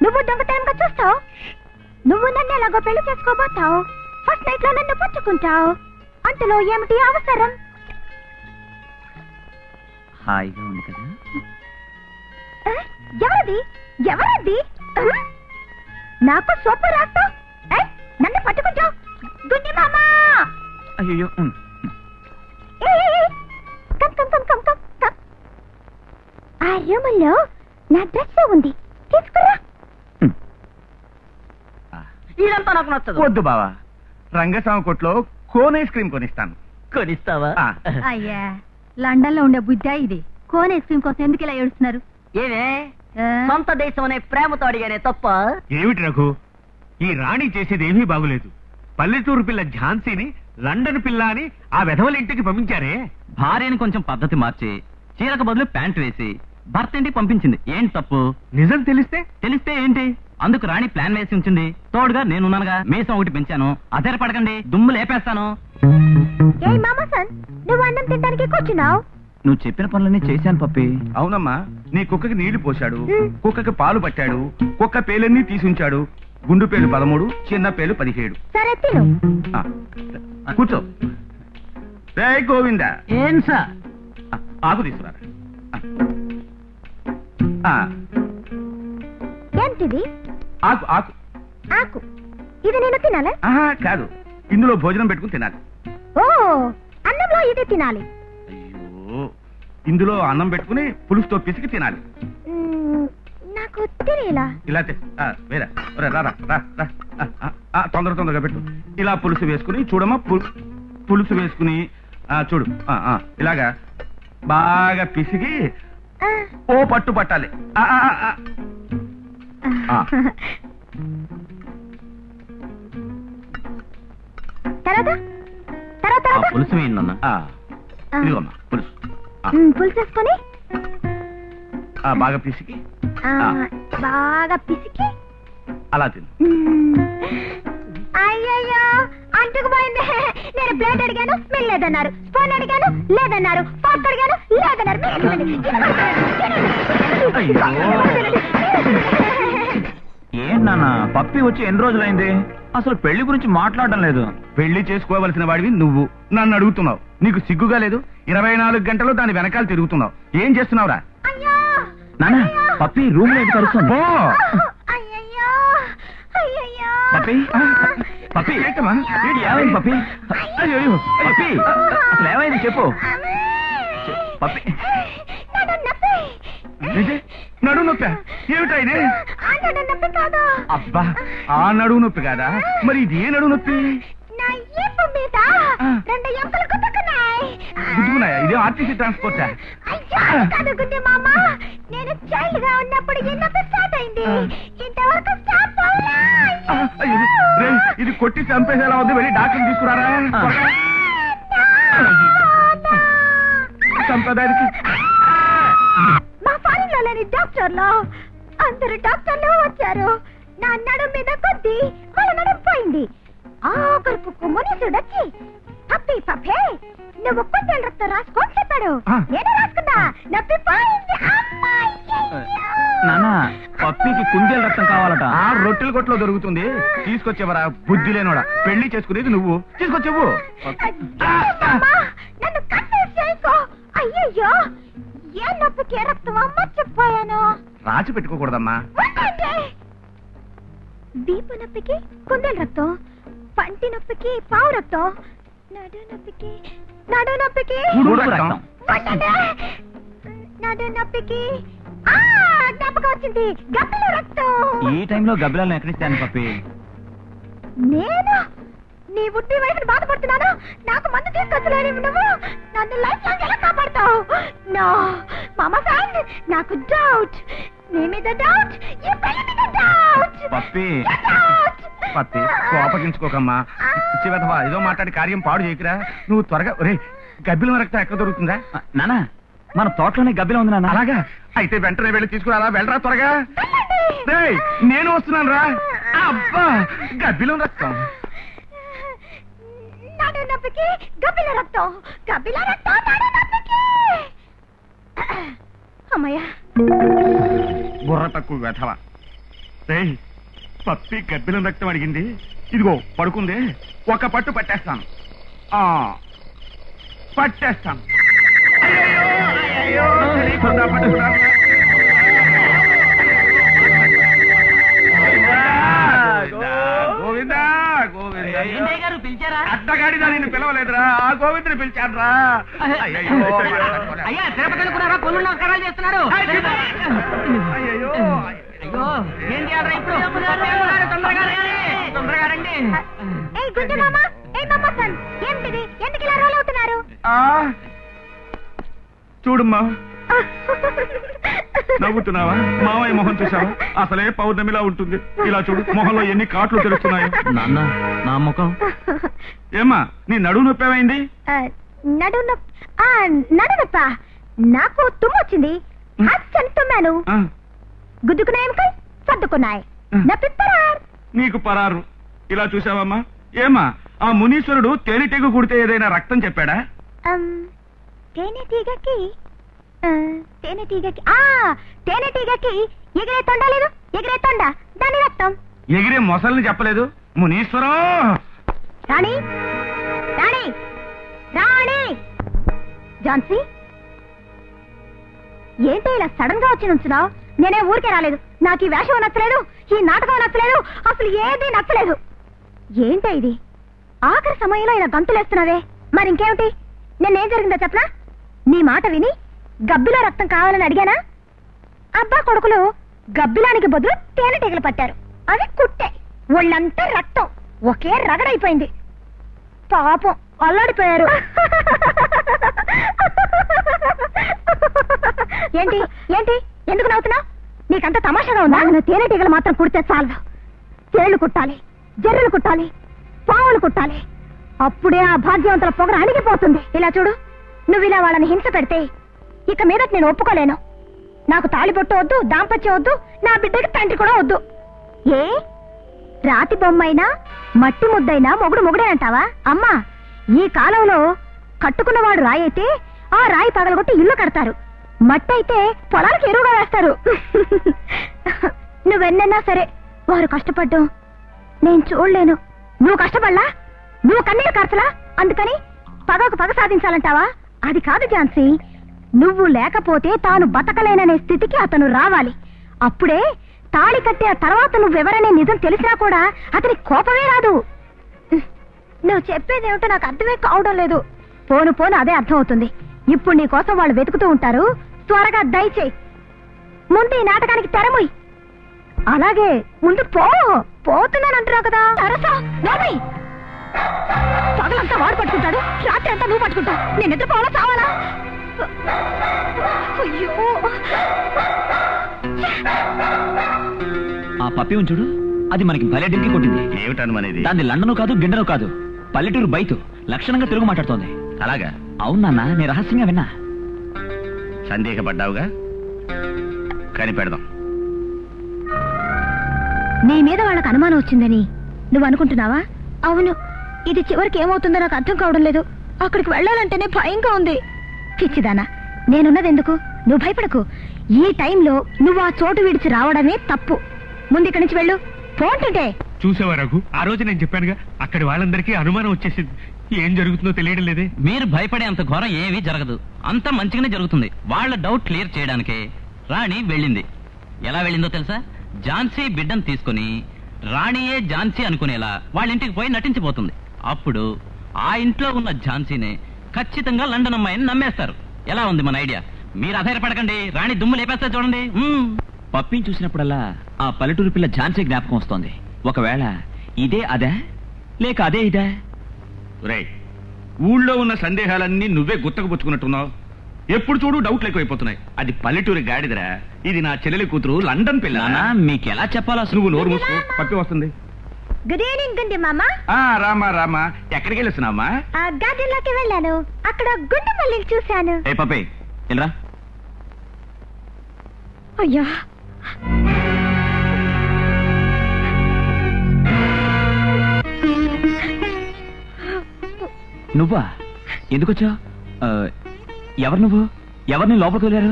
నువ్వు దొంగతనంగా చూస్తావు. నువ్వు నన్ను ఎలాగో పెళ్లి చేసుకోబోతావు. ఫస్ట్ నైట్ లో నన్ను పుచ్చుకుంటావు. అంతలో ఏమిటి అవసరం? హాయిగా ఉంది కదా. ఎవరది? నాకు సొప్పు రాస్తావు, నన్ను పట్టుకుంటావు. గుండి మామా, అయ్యో, ఆ రూములో నా డ్రెస్ ఉంది, తీసుకురా. ఇదంతా నాకు నచ్చదు. వద్దు బావా, రంగస్వామి కొట్లో కోన్ ఐస్ క్రీమ్ కొనిస్తాను. కొనిస్తావా? అయ్యా, లండన్ లో ఉండే బుద్ధ ఇది. కోన్ ఐస్ క్రీమ్ కోసం ఎందుకు ఇలా ఏడుస్తున్నారు? ఏమే, సొంత దేశం అనే ప్రేమతో అడిగానే తప్ప? ఏమిటి రఘు, ఈ రాణి చేసేది ఏమీ బాగులేదు. పల్లెటూరు పిల్ల ఝాన్సీని లండన్ పిల్ల అని ఆ వెధవల ఇంటికి పంపించారే. భార్యని కొంచెం పద్ధతి మార్చి చీరకు బదులు ప్యాంట్ వేసి భర్త ఇంటికి పంపించింది. ఏంటి తప్పు? నిజం తెలిస్తే ఏంటి? అందుకు రాణి ప్లాన్ వేసి ఉంచింది. తోడుగా నేనున్నానుగా, మీసం ఒకటి పెంచాను. అధైర్యపడకండి, దుమ్ము లేపేస్తాను. నువ్వు అన్నం తినడానికి కూర్చున్నావు. నువ్వు చెప్పిన పనులన్నీ చేశాను పప్పి. అవునమ్మా, నీ కుక్కకి నీళ్లు పోశాడు, కుక్కకి పాలు పట్టాడు, కుక్క పేలన్నీ తీసుంచాడు. గుండు పేలు 13, చిన్న పేలు 17. సరే తిను. కూర్చో. రే గోవింద, ఏం సార్? ఆకు తీసుకురా. ఏంటిది? ఆకు ఆకు ఆకు. ఇది నేను తినాలా? కాదు, ఇందులో భోజనం పెట్టుకుని తినాలి. ఓ, అన్నంలో ఇది తినాలి. అయ్యో, ఇందులో అన్నం పెట్టుకుని పులుసుతో పిసికి తినాలి. నాకు తెలియలా. ఇలా వేరా, తొందరగా పెట్టు. ఇలా పులుసు వేసుకుని చూడమ్మా, పులుసు వేసుకుని చూడు. ఇలాగా బాగా పిసికి ఓ పట్టు పట్టాలి. పులుసు వేయండి. ఇదిగోమ్మా పులుసు. పులుసు వేసుకొని బాగా పిసికి అలా తిను. అయ్యయ్యో, అంటుకుపోయింది. నేను ప్లేట్ అడిగాను, మీరు లేదన్నారు. స్పూన్ అడిగాను, లేదన్నారు. ఫోర్క్ అడిగాను, లేదన్నారు. ఏం నాన్న, పప్పి వచ్చి ఎన్ని రోజులైంది? అసలు పెళ్లి గురించి మాట్లాడడం లేదు. పెళ్లి చేసుకోవలసిన వాడివి నువ్వు నన్ను అడుగుతున్నావు. నీకు సిగ్గుగా లేదు? 24 గంటలు దాని వెనకాల తిరుగుతున్నావు. ఏం చేస్తున్నావురా? నానా పప్పి రూమ్ లో కలుస్తుంది. పప్పి పప్పి ఏమైంది పప్పి? అయ్యో పప్పి అసలు ఏమైంది చెప్పు. పప్పి నడువు నొప్పి ఏమిటా ఇది? అబ్బా ఆ నడువు నొప్పి కాదా? మరి ఇది ఏ నడువు నొప్పి? గుద్దుకున్నాయా? ఇదే ఆర్టీసీ ట్రాన్స్పోర్టా? నేను చైల్డ్ గా ఉన్నప్పుడు ఈ నొప్పి స్టార్ట్ అయింది. ఇంతవరకు స్టాప్ అవ్వలా. ఇది కొట్టి చంపేసేలా ఉంది. వెళ్ళి డాక్టర్ తీసుకురారా. చంపడానికి మా ఫారెన్ లో లేని డాక్టర్లు అందరు డాక్టర్లు వచ్చారు. నా నడుం మీద కొద్ది వాళ్ళ నడుం పోయింది. ఆఖరుకు మునీసుడు వచ్చి పప్పి పప్పే నువ్వు కొంచెం రక్తం రాసుకోని చెప్పాడు. నేనే రాసుకున్నా. నొప్పి పోయింది. నానా పప్పికి కుందేలు రక్తం కావాలట. ఆ రొట్టెల కొట్లో దొరుకుతుంది. తీసుకొచ్చేవరా బుద్ధి లేనోడా. పెళ్లి చేసుకునేది నువ్వు, తీసుకొచ్చేవు. నన్ను కన్ఫ్యూజ్ చేయకో. అయ్యయ్యో ఏ నొప్పికి ఏ రక్తం మర్చిపోయాను. రాసి పెట్టుకోకూడదమ్మా. దీప నొప్పికి కుందేలు రక్తం, పంటి నొప్పికి పావు రక్తం, నడు నొప్పికి రక్తం. నడు నొప్పికి జ్ఞాపకం వచ్చింది గబ్బిల రక్తం. ఈ టైంలో గబ్బిలాలను ఎక్కడిస్తాను పప్పి? నేను నీ ఉట్టి వయసుని బాధపడుతున్నాను. నాకు మందు తీసుకొచ్చలేని నువ్వు నన్ను లైఫ్ లాంగ్ ఎలా కాపాడుతావు? నో మామా ఫ్రెండ్, నాకు డౌట్. నీ మీద డౌట్, ఈ పెళ్లి మీద డౌట్. పప్పి పత్తి కోపగించుకోకమ్మా. చివతవా ఏదో మాట్లాడి కార్యం పాడు చేయకురా. నువ్వు త్వరగా ఒరే గబ్బిలం రక్తం ఎక్కడ దొరుకుతుందా? నానా మన తోటలోనే గబ్బిలం ఉంది నాన్న. అలాగా అయితే వెంటనే వెళ్ళి తీసుకురా. వెళ్ళరా త్వరగా. నేను వస్తున్నాను రా. అబ్బా గబ్బిలం రక్తం. నడు నొప్పికి గబ్బిల రక్తం, గబ్బిల రక్తం నడు నొప్పికి. అమ్మయ్య బుర్ర తక్కువ వెధవ. పప్పి గబ్బిలం రక్తం అడిగింది. ఇదిగో పడుకుంది. ఒక పట్టు పట్టేస్తాను. పట్టేస్తాను. గోవిందా గోవిందా. పిలిచారా? అడ్డగాడిదా నిన్ను పిలవలేదురా. ఆ గోవిందని పిలిచాడ్రా. అయ్యా తిరుపతి అనుకున్నారా? పొల్లు నమస్కారాలు చేస్తున్నారు. అయ్యో అయ్యో ఏం చేయాలరా ఇప్పుడు? తొందరగా రండి. గుడ్డి మామ, మామ సన్, ఏంటిది? ఎందుకు ఇలా రోల్ అవుతున్నారు? చూడమ్మా నవ్వుతున్నావా? మావయ్య మొహం చూసావా? అసలే పౌర్ణమిలా ఉంటుంది. ఇలా చూడు మొహంలో ఎన్ని కాట్లు తెలుస్తున్నాయో. నాన్న నా ముఖం ఏమ్మా నీ నడువు నొప్పేమైంది? నడు నొప్ప. నాకు తుమ్ము వచ్చింది. హాస్టల్ తుమ్మాను. గుద్దుకున్నాయి సర్దుకున్నాయి. నీకు పరారు. ఇలా చూసావమ్మా? ఏమ్మా ఆ మునీశ్వరుడు తేనెటీగ కుడితే ఏదైనా రక్తం చెప్పాడా? తేనెటీగకి ఎగిరే తొండ లేదు. ఎగిరే తొండ దాని రక్తం. ఎగిరే మొసల్ని చెప్పలేదు మునీశ్వరం. రాణి రాణి రాణి జాన్సీ, ఏంటి ఇలా సడన్ గా వచ్చి నుంచున్నావు? నేనే ఊరికే రాలేదు. నాకు ఈ వేషం నచ్చలేదు, ఈ నాటకం నచ్చలేదు, అసలు ఏది నచ్చలేదు. ఏంటి ఇది? ఆఖరి సమయంలో ఇలా గంతులేస్తున్నావే. మరి ఇంకేమిటి? నిన్నేం జరిగిందో చెప్పనా? నీ మాట విని గబ్బిలో రక్తం కావాలని అడిగానా? అబ్బా కొడుకులు గబ్బిలానికి బదులు తేనెటీగలు పట్టారు. అవి కుట్టే. ఒళ్ళంతా రక్తం. ఒకే రగడైపోయింది. పాపం అల్లాడిపోయారు. ఏంటి ఏంటి ఎందుకు నవ్వుతున్నావు? నీకంత తమాషాగా ఉందా? తేనెటీగలు మాత్రం కుడితే చాలు. తేళ్లు కుట్టాలి, జర్రులు కుట్టాలి, పావులు కుట్టాలి. అప్పుడే ఆ భాగ్యవంతుల పొగర అణిగిపోతుంది. ఇలా చూడు, నువ్వు ఇలా వాళ్ళని హింస పెడితే ఇక మీద నేను ఒప్పుకోలేను. నాకు తాళిబొట్టు వద్దు, దాంపత్యం వద్దు, నా బిడ్డకి తండ్రి కూడా వద్దు. ఏ రాతి బొమ్మైనా మట్టి ముద్దైనా మొగుడు మొగుడే అంటావా? అమ్మా, ఈ కాలంలో కట్టుకున్నవాడు రాయి అయితే ఆ రాయి పగలగొట్టి ఇల్లు కడతారు. మట్టి అయితే పొలాలకు ఎరువుగా వేస్తారు. నువ్వెన్నన్నా సరే వారు కష్టపడ్డం నేను చూడలేను. నువ్వు కష్టపడలా, నువ్వు కన్నీరు కార్చలా, అందుకని పగకు పగ సాధించాలంటావా? అది కాదు ఝాన్సీ, నువ్వు లేకపోతే తాను బతకలేననే స్థితికి అతను రావాలి. అప్పుడే తాళి కట్టిన తర్వాత నువ్వెవరనే నిజం తెలిసినా కూడా అతని కోపమే రాదు. నువ్వు చెప్పేదేమిటో నాకు అర్థమే కావడం లేదు. పోను పోను అదే అర్థం అవుతుంది. ఇప్పుడు నీ కోసం వాళ్ళు వెతుకుతూ ఉంటారు. త్వరగా దయచేయి. ముందు ఈ నాటకానికి తెరముయ్. అలాగే ముందు పోతున్నానంటున్నావు కదా. పగలంతా వాడు పట్టుకుంటాడు, రాత్రి అంతా నువ్వు పట్టుకుంటావు. నేను నిద్రపోవాలా చావాలా? అయ్యో, ఆ పప్పి ఉంచుడు, అది మనకి భలే డింకి కొట్టింది. ఏమిటనుమనేది? దాన్ని లండను కాదు గిండను కాదు, పల్లెటూరు బయట లక్షణంగా తెలుగు మాట్లాడుతోంది. అలాగా? అవునా, నేను రహస్యంగా విన్నా. సందేహపడ్డావుగా, కనిపెడదాం. నీ మీద వాళ్ళకి అనుమానం వచ్చిందని నువ్వు అనుకుంటున్నావా? అవును. ఇది చివరికి ఏమవుతుందో నాకు అర్థం కావడం లేదు. అక్కడికి వెళ్ళాలంటేనే భయంగా ఉంది. పిచ్చిదానా, నేనున్నది ఎందుకు? నువ్వు భయపడకు. ఈ టైంలో నువ్వు ఆ చోటు విడిచి రావడమే తప్పు. ముందు ఇక్కడి నుంచి వెళ్ళు. పోంటుంటే చూసేవా రఘు, ఆ రోజు నేను చెప్పానుగా, అక్కడి వాళ్ళందరికీ అనుమానం వచ్చేసింది. ఏం జరుగుతుందో తెలియడం లేదే. మీరు భయపడే అంత ఘోరం ఏమీ జరగదు. అంతా మంచిగానే జరుగుతుంది. వాళ్ళ డౌట్ క్లియర్ చేయడానికే రాణి వెళ్ళింది. ఎలా వెళ్ళిందో తెలుసా? ఝాన్సీ బిడ్డను తీసుకుని రాణియే ఝాన్సీ అనుకునేలా వాళ్ళ ఇంటికి పోయి నటించిపోతుంది. అప్పుడు ఆ ఇంట్లో ఉన్న ఝాన్సీనే ఖచ్చితంగా లండన్ అమ్మాయిని నమ్మేస్తారు. ఎలా ఉంది మన ఐడియా? మీరు అధైర్యపడకండి, రాణి దుమ్ము లేపేస్తా చూడండి. పప్పిని చూసినప్పుడల్లా ఆ పల్లెటూరు పిల్ల ఝాన్సీ జ్ఞాపకం వస్తోంది. ఒకవేళ ఇదే అదే, లేక అదే ఇదే? రే, ఊళ్ళో ఉన్న సందేహాలన్నీ నువ్వే గుత్తకుపుచ్చుకున్నట్టున్నావు. ఎప్పుడు చూడు డౌట్లు ఎక్కువైపోతున్నాయి. అది పల్లెటూరి గాడిదరా, ఇది నా చెల్లెలి కూతురు లండన్ పిల్ల. మీకెలా చెప్పాలా? నువ్వు నోరు మూసుకో, పప్పి వస్తుంది. గుడ్ ఈవినింగ్ గుండి మామ. రామా ఎక్కడికి వెళ్ళొస్తున్నావమ్మా? గార్డెన్లోకి వెళ్ళాను. అక్కడ గుండు మల్లిని చూశాను. ఏ పప్పి, వెళ్ళరా. అయ్యా, నువ్వా? ఎందుకొచ్చా? ఎవరు నువ్వు? ఎవరిని లోపలికి వెళ్ళారు?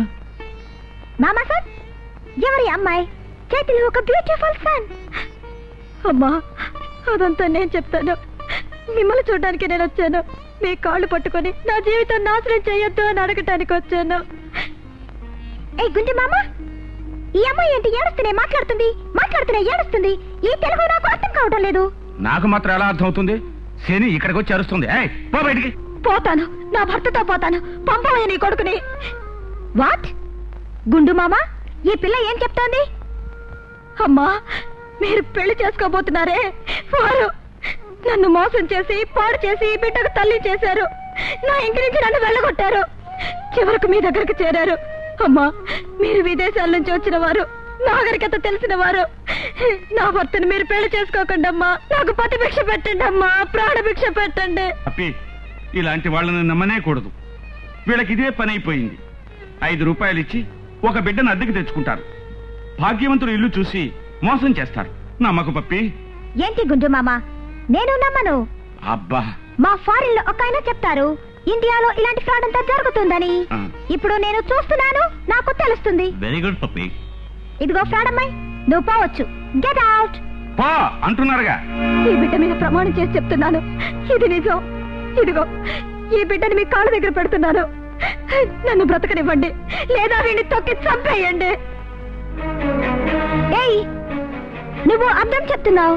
మామా సార్, ఎవరి అమ్మాయి? చేతిలో ఒక బ్యూటిఫుల్ సన్. అమ్మా, అదంతా నేను చెప్తాను. మిమ్మల్ని చూడడానికి నేను వచ్చాను. మీ కాళ్ళు పట్టుకొని నా జీవితం నాశనం చేయొద్దు అని అడగటానికి వచ్చాను. ఏ గుండి మామ, ఈ అమ్మాయి ఏంటి ఏడుస్తూనే మాట్లాడుతూనే ఏడుస్తుంది. ఈ తెలుగు నాకు అర్థం కావడం లేదు. నాకు మాత్రం ఎలా అర్థం అవుతుంది? శని ఇక్కడికి వచ్చి అరుస్తుంది. పో బయటికి. పోతాను, నా భర్తతో పోతాను. పంపవయ్య నీ కొడుకుని. వాట్? గుండు మామ, ఈ పిల్ల ఏం చెప్తోంది? అమ్మా, మీరు పెళ్లి చేసుకోబోతున్నారే, వారు నన్ను మోసం చేసి పాడు చేసి బిడ్డకు తల్లి చేశారు. నా ఇంటి నుంచి నన్ను వెళ్ళగొట్టారు. చివరకు మీ దగ్గరకు చేరారు. అమ్మా, మీరు విదేశాల నుంచి వచ్చిన వారు, నాగరికత తెలిసిన వారు. నా భర్తను మీరు పెళ్లి చేసుకోకండి అమ్మా. నాకు పతి భిక్ష పెట్టండి అమ్మా, ప్రాణ భిక్ష పెట్టండి. అప్పి, ఇలాంటి వాళ్ళని నమ్మనే కూడదు. వీళ్ళకి ఇదే పని అయిపోయింది. 5 రూపాయలు ఇచ్చి ఒక బిడ్డను అద్దెకి తెచ్చుకుంటారు. భాగ్యవంతుడు ఇల్లు చూసి మోసం చేస్తారు. నమ్మకు పప్పి. ఏంటి గుండు మామ, నేను నమ్మను. అబ్బా, మా ఫారిన్ లో ఒక ఆయన చెప్తారు ఇండియాలో ఇలాంటి ఫ్రాడ్ అంతా జరుగుతుందని. ఇప్పుడు నేను చూస్తున్నాను, నాకు తెలుస్తుంది. వెరీ గుడ్ పప్పి. ఇదిగో ఫ్రాడ్ అమ్మాయి, నువ్వు పోవచ్చు. Get out. పో అంటున్నారుగా. ఈ బిడ్డ మీద ప్రమాణం చేసి చెప్తున్నాను, ఇది నిజం. ఇదిగో ఈ బిడ్డని మీ కాళ్ళ దగ్గర పెడుతున్నాను. నన్ను బ్రతకనివ్వండి, లేదా వీడిని తొక్కి చంపేయండి. ఏయ్, నువ్వు అర్థం చెప్తున్నావు.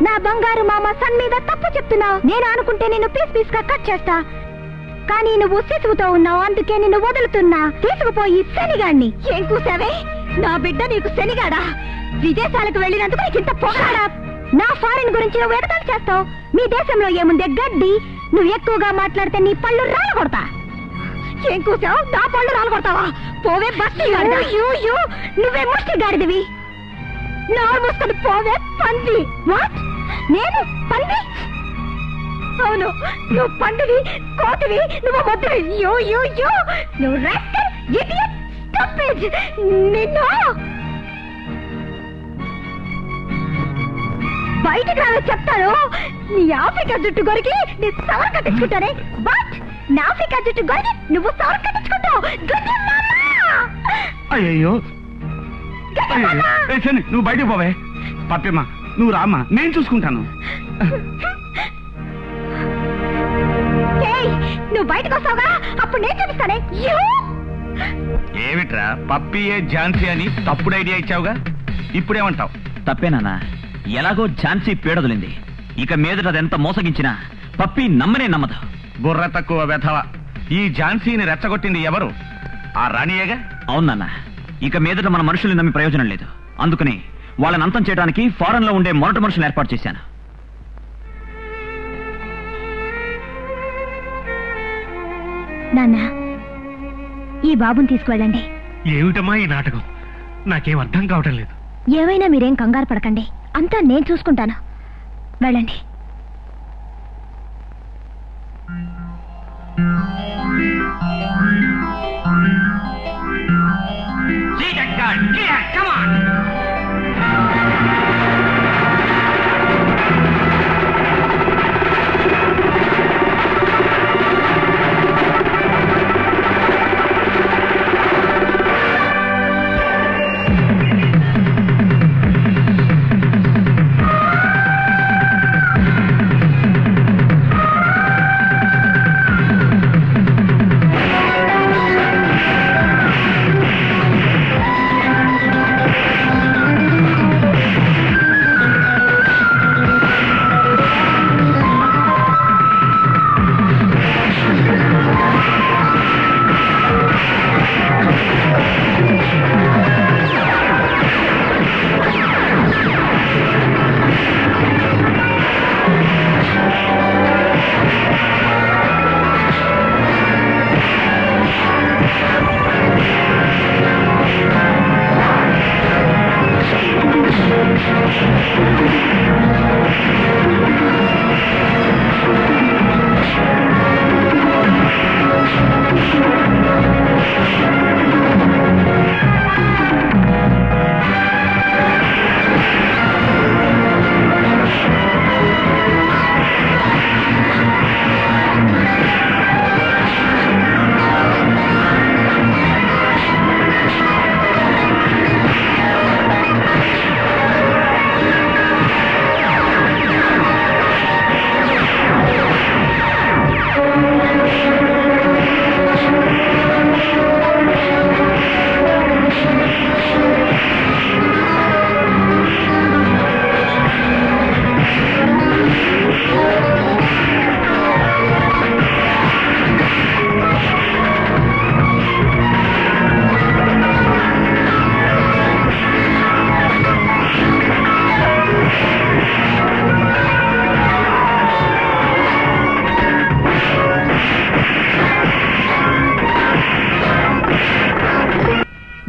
నా బంగారు మామ సన్ మీద తప్పు చెప్తున్నావు. నేను అనుకుంటే నేను పీస్ గా కట్ చేస్తా, కానీ నువ్వు శిశువుతో ఉన్నావు, అందుకే నిన్ను వదులుతున్నా. తీసుకుపోయి శనిగాడిని. ఏం కూసావే? నా బిడ్డ నీకు శనిగాడా? విదేశాలకు వెళ్ళినందుకు నీకు ఇంత పొగడా? నా ఫారిన్ గురించి నువ్వు ఎగతాళి చేస్తావు. మీ దేశంలో ఏముందే గడ్డి. నువ్వు ఎక్కువగా మాట్లాడితే నీ పళ్ళు రాలగొడతా. ఏం కూసావు? నా పళ్ళు రాలగొడతావా? పోవే బస్తి గాడిద. నువ్వే ముష్టి గాడిదివి. నోరు మూసుకొని పోవే పంది. వాట్? నేను పంది? అవును, నువ్వు పందివి, కోతివి, నువ్వు మొద్దువి. నువ్వు రాస్కల్, ఇడియట్, స్టూపిడ్. నిన్ను బయటికి రావే చెప్తాను. నీ ఆఫ్రికా జుట్టు గొరికి నీ సవర్ కట్టించుకుంటానే. బట్ నా ఆఫ్రికా జుట్టు గొరికి నువ్వు సవర్ కట్టించుకుంటావు. అయ్యో, నువ్వు బయటికి పోవే. పప్పిమ్మ, నువ్వు రామ్మా, నేను చూసుకుంటాను. నువ్వు బయటకు వస్తావుగా, అప్పుడు నేను చూపిస్తానే. ఏమిట్రా పప్పియే ఝాన్సీ అని తప్పుడు ఐడియా ఇచ్చావుగా, ఇప్పుడేమంటావు? తప్పేనా? ఎలాగో ఝాన్సీ పీడదులింది. ఇక మీదట అదెంత మోసగించినా పప్పి నమ్మనే నమ్మదు. బుర్ర తక్కువ వెధవ. ఈ ఝాన్సీని రెచ్చగొట్టింది ఎవరు? ఆ రాణియేగా. అవునన్నా, ఇక మీదట మన మనుషుల్ని నమ్మి ప్రయోజనం లేదు. అందుకని వాళ్ళని అంతం చేయడానికి ఫారెన్ లో ఉండే మొరటి మనుషులు ఏర్పాటు చేశాను. నాన్న, ఈ బాబుని తీసుకువెళ్ళండి. ఏమిటమ్మా ఈ నాటకం? నాకేం అర్థం కావటం లేదు. ఏమైనా మీరేం కంగారు పడకండి, అంతా నేను చూసుకుంటాను. వెళ్ళండి.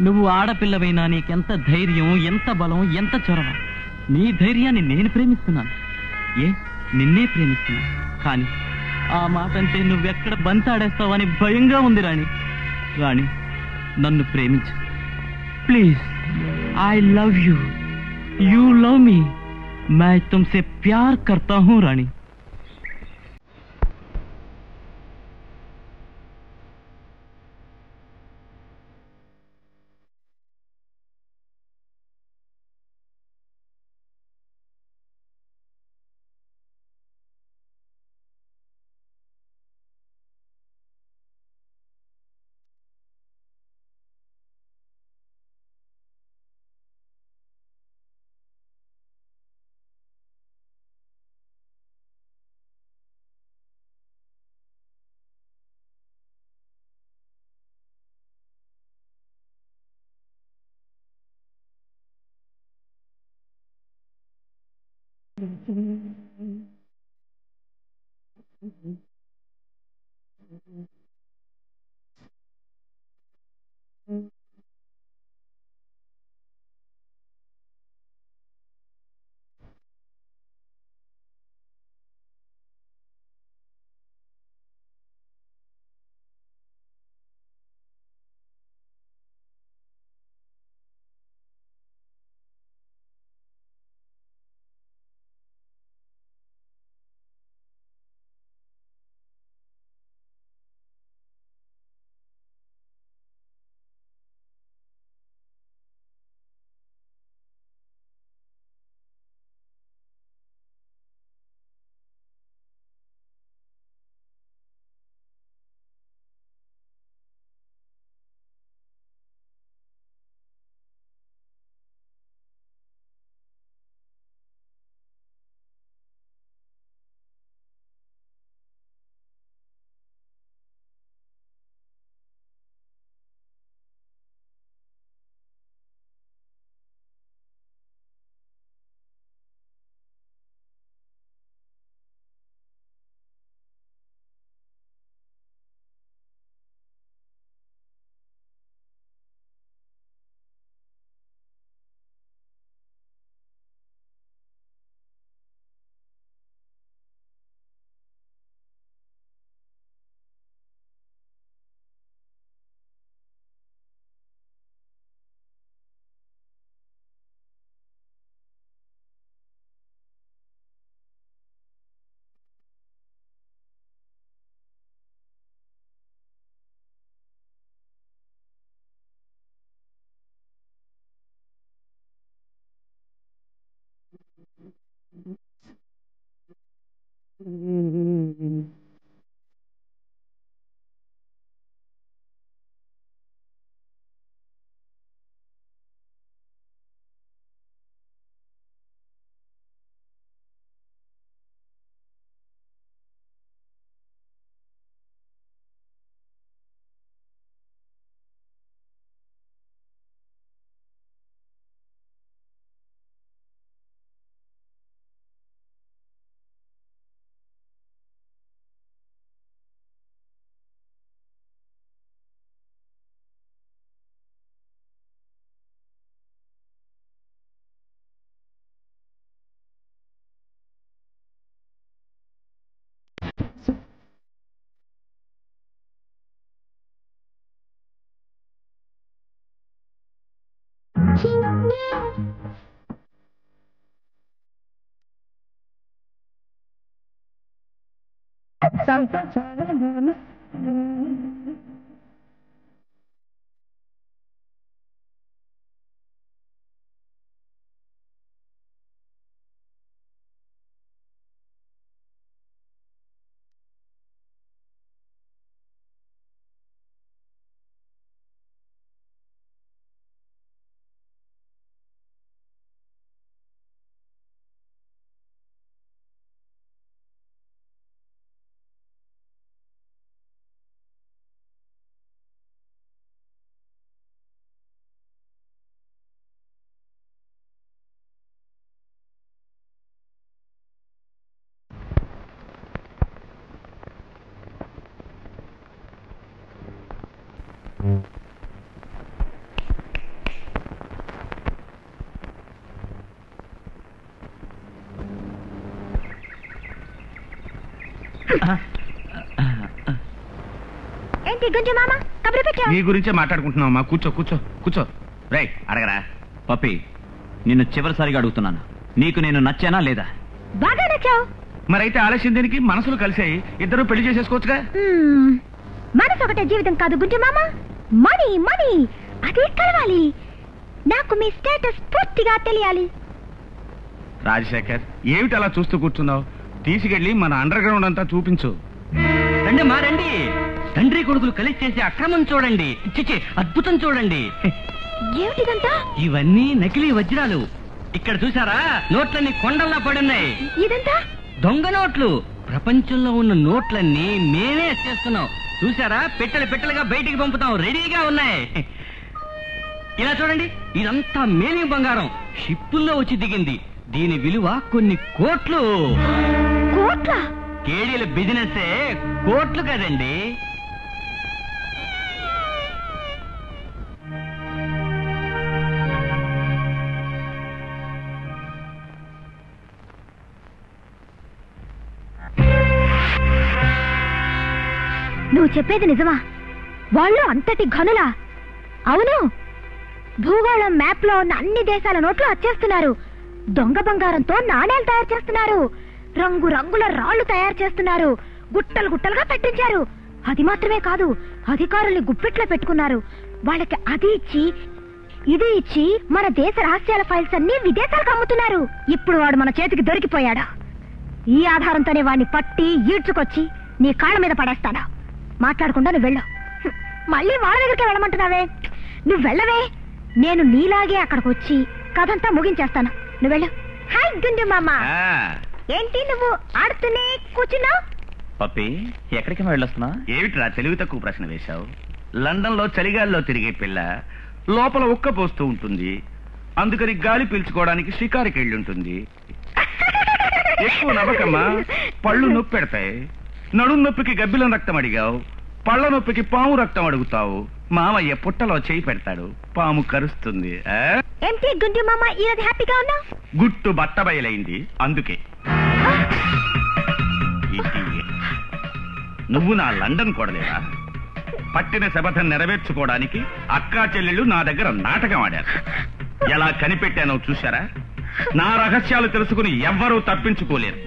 నువ్వు ఆడపిల్లవైనా నీకెంత ధైర్యం, ఎంత బలం, ఎంత చొరవ. నీ ధైర్యాన్ని నేను ప్రేమిస్తున్నాను. నిన్నే ప్రేమిస్తున్నాను. కానీ ఆ మాట అంటే నువ్వెక్కడ బంతాడేస్తావని భయంగా ఉంది. రాణి, నన్ను ప్రేమించు please. I love you, you love మీ. मैं तुमसे प्यार करता हूँ रानी. ఏంటి గుంజు మామ కబురు పెట్టావు? నీ గురించే మాట్లాడుకుంటున్నావమ్మా. కూర్చో కూర్చో కూర్చో. రై అడగరా. పప్పి, నిన్ను చివరిసారిగా అడుగుతున్నాను, నీకు నేను నచ్చానా లేదా? బాగా నచ్చావు. మరైతే ఆలస్యం దేనికి? మనసులు కలిసాయి, ఇద్దరు పెళ్లి చేసేసుకోవచ్చుగా. మనసు ఒకటే జీవితం కాదు గుంజు మామ. మనీ మనీ అది కలవాలి. నాకు మీ స్టేటస్ పూర్తిగా తెలియాలి. రాజశేఖర్, ఏమిటి అలా చూస్తూ కూర్చున్నావు? తీసుకెళ్లి మన అండర్ గ్రౌండ్ అంతా చూపించు. రండి మారండి. తండ్రి కొడుకులు కలిసి చేసే అక్రమం చూడండి. చిచి, అద్భుతం చూడండి. ఏమిటిదంతా? ఇవన్నీ నకిలీ వజ్రాలు. ఇక్కడ చూసారా, నోట్లన్నీ కొండల్లా పడున్నాయి. ఇదంతా దొంగ నోట్లు. ప్రపంచంలో ఉన్న నోట్లన్నీ మేమే చేస్తున్నాం. చూసారా, పెట్టెలు పెట్టెలుగా బయటికి పంపుతాం, రెడీగా ఉన్నాయి. ఇలా చూడండి, ఇదంతా మేమే బంగారం. షిప్పుల్లో వచ్చి దిగింది. దీని విలువ కొన్ని కోట్లు. కోట్ల? కేడీల బిజినెస్ కోట్లు కదండి. నువ్వు చెప్పేది నిజమా? వాళ్ళు అంతటి ఘనులా? అవును, భూగోళం మ్యాప్ లో ఉన్న అన్ని దేశాల నోట్లు వచ్చేస్తున్నారు. దొంగ బంగారంతో నాణేలు తయారు చేస్తున్నారు. రంగు రంగుల రాళ్లు తయారు చేస్తున్నారు. గుట్టలు గుట్టలుగా పెట్టించారు. అది మాత్రమే కాదు, అధికారుల్ని గుప్పెట్లో పెట్టుకున్నారు. వాళ్ళకి అది ఇచ్చి ఇది ఇచ్చి మన దేశ రహస్యాల ఫైల్స్ అన్ని విదేశాలకు అమ్ముతున్నారు. ఇప్పుడు వాడు మన చేతికి దొరికిపోయాడు. ఈ ఆధారంతోనే వాడిని పట్టి ఈడ్చుకొచ్చి నీ కాళ్ళ మీద పడేస్తాను. మాట్లాడకుండా నువ్వు వెళ్ళు. మళ్ళీ వాళ్ళ దగ్గరికి వెళ్ళమంటున్నావే. నువ్వు వెళ్ళవే. నేను నీలాగే అక్కడికి వచ్చి కథంతా ముగించేస్తాను. నువ్వు వెళ్ళు. హాయ్ గుండు మామ. ఏంటి నువ్వు ఆడుతూనే కూర్చున్నావు? పప్పి, ఎక్కడికి వెళ్ళొస్తున్నా? ఏమిట్రా తెలివి తక్కువ ప్రశ్న వేశావు? లండన్ లో చలిగాల్లో తిరిగే పిల్ల లోపల ఉక్క పోస్తూ ఉంటుంది. అందుకని గాలి పీల్చుకోవడానికి షికారుకి వెళ్ళి ఉంటుంది. ఎక్కువ నవ్వకమ్మా, పళ్ళు నొప్పి పెడతాయి. నడుం నొప్పికి గబ్బిలం రక్తం అడిగావు, పళ్ళ నొప్పికి పాము రక్తం అడుగుతావు. మామయ్య పుట్టలో చేయి పెడతాడు, పాము కరుస్తుంది. ఏంటి గుండు మామ ఈరోజు హ్యాపీగా ఉన్నా? గుట్టు బట్ట బయలైంది, అందుకే. నువ్వు నా లండన్ కొడలేవా? పట్టిన శపథం నెరవేర్చుకోవడానికి అక్కా చెల్లెళ్ళు నా దగ్గర నాటకం ఆడారు. ఎలా కనిపెట్టానో చూశారా? నా రహస్యాలు తెలుసుకుని ఎవ్వరూ తప్పించుకోలేరు.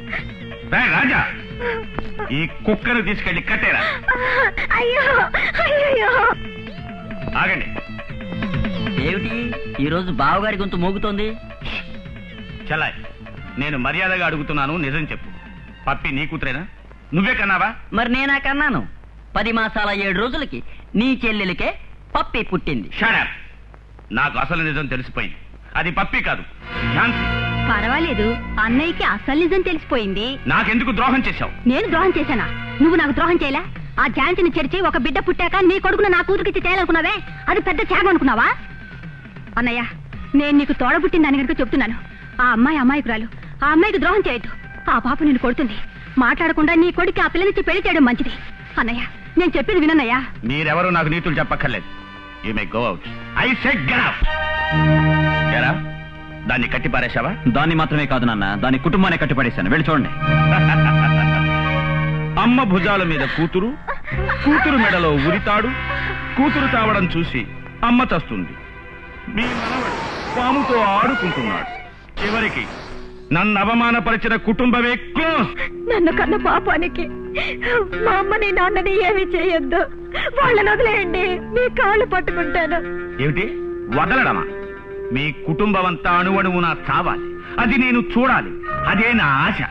రాజా, ఈ కుక్కను తీసుకెళ్లి కట్టేరా. అయ్యో అయ్యో. ఆగండి. ఏమిటి ఈ రోజు బావగారి గొంతు మోగుతోంది? చలాయ్, నేను మర్యాదగా అడుగుతున్నాను, నిజం చెప్పు. పప్పి నీ కూతురేనా? నువ్వే కన్నావా? మరి నేనా కన్నాను. 10 మాసాల 7 రోజులకి నీ చెల్లెలికే పప్పి పుట్టింది. Shut up. నాకు అసలు నిజం తెలిసిపోయింది. అది పప్పి కాదు, ఝాన్సీ. పర్వాలేదు, అన్నయ్యకి అసలు నిజం తెలిసిపోయింది. నాకెందుకు ద్రోహం చేశావు? నేను ద్రోహం చేశానా? నువ్వు నాకు ద్రోహం చేయలే. ఆ ఝాన్సీని చెరిచి ఒక బిడ్డ పుట్టాక నీ కొడుకును నా కూతురికి చేయాలనుకున్నావే, అది పెద్ద త్యాగం అనుకున్నావా? అన్నయ్య, నేను నీకు తోడబుట్టిందని కనుక చెప్తున్నాను. ఆ అమ్మాయి అమాయకురాలు. ఆ అమ్మాయికి ద్రోహం చేయొద్దు. ఆ పాప నిన్ను కొడుతుంది. మాట్లాడకుండా నీ కొడుకు ఆ పిల్లనిచ్చి పెళ్లి చేయడం మంచిది. అన్నయ్య, నేను చెప్పేది వినన్నయ్యా. మీరెవరూ నాకు నీతులు చెప్పక్కర్లేదు. You may go out. I said get out. ఎరా, దాన్ని కట్టి పారేశావా? దాన్ని మాత్రమే కాదు నాన్న, దాని కుటుంబాన్ని కట్టిపడేశాను. వెళ్ళి చూడండి. అమ్మ భుజాల మీద కూతురు, కూతురు మెడలో ఉరితాడు, కూతురు తావడం చూసి అమ్మ చస్తుంది. మీ మనవడు పాముతో ఆడుకుంటున్నాడు. చివరికి నన్ను అవమానపరిచిన కుటుంబమే క్లోజ్. నన్ను కన్న పాపానికి మా అమ్మని నాన్నని ఏమి చేయొద్దు. వాళ్ళని వదిలేయండి, మీ కాళ్ళు పట్టుకుంటాను. ఏమిటి వదలడమా? మీ కుటుంబం అంతా అణువణువునా చావాలి. అది నేను చూడాలి. అదే నా ఆశ.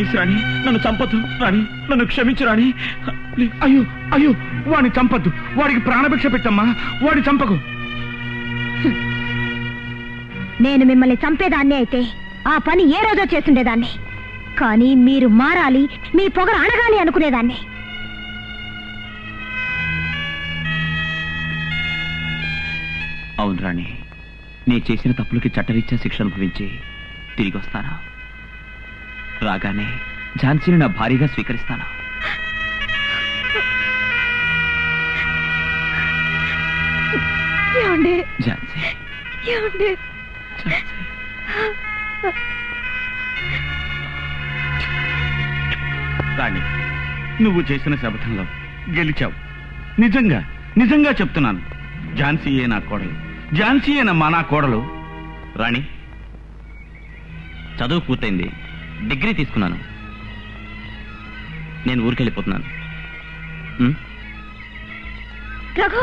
ప్లీజ్ రాణి, నన్ను చంపొద్దు రాణి, నన్ను క్షమించు రాణి. అయ్యో అయ్యో, వాడిని చంపొద్దు, వాడికి ప్రాణభిక్ష పెట్టమ్మా, వాడి చంపకు. నేను మిమ్మల్ని చంపేదాన్ని అయితే ఆ పని ఏ రోజో చేస్తుండేదాన్ని, కానీ మీరు మారాలి, మీ పొగరు అడగాలి అనుకునేదాన్ని. అవును రాణి, నేను చేసిన తప్పులకి చట్టరీత్యా శిక్ష అనుభవించి తిరిగి వస్తాను. రాగానే ఝాన్సీని నా భార్యగా స్వీకరిస్తాను. ఝాన్సీ, రాణి, నువ్వు చేసిన శపథంలో గెలిచావు. నిజంగా నిజంగా చెప్తున్నాను, ఝాన్సీయే నా కోడలు, ఝాన్సీయే నా కోడలు. రాణి, చదువు పూర్తయింది, డిగ్రీ తీసుకున్నాను, నేను ఊరికెళ్ళిపోతున్నాను. రఘు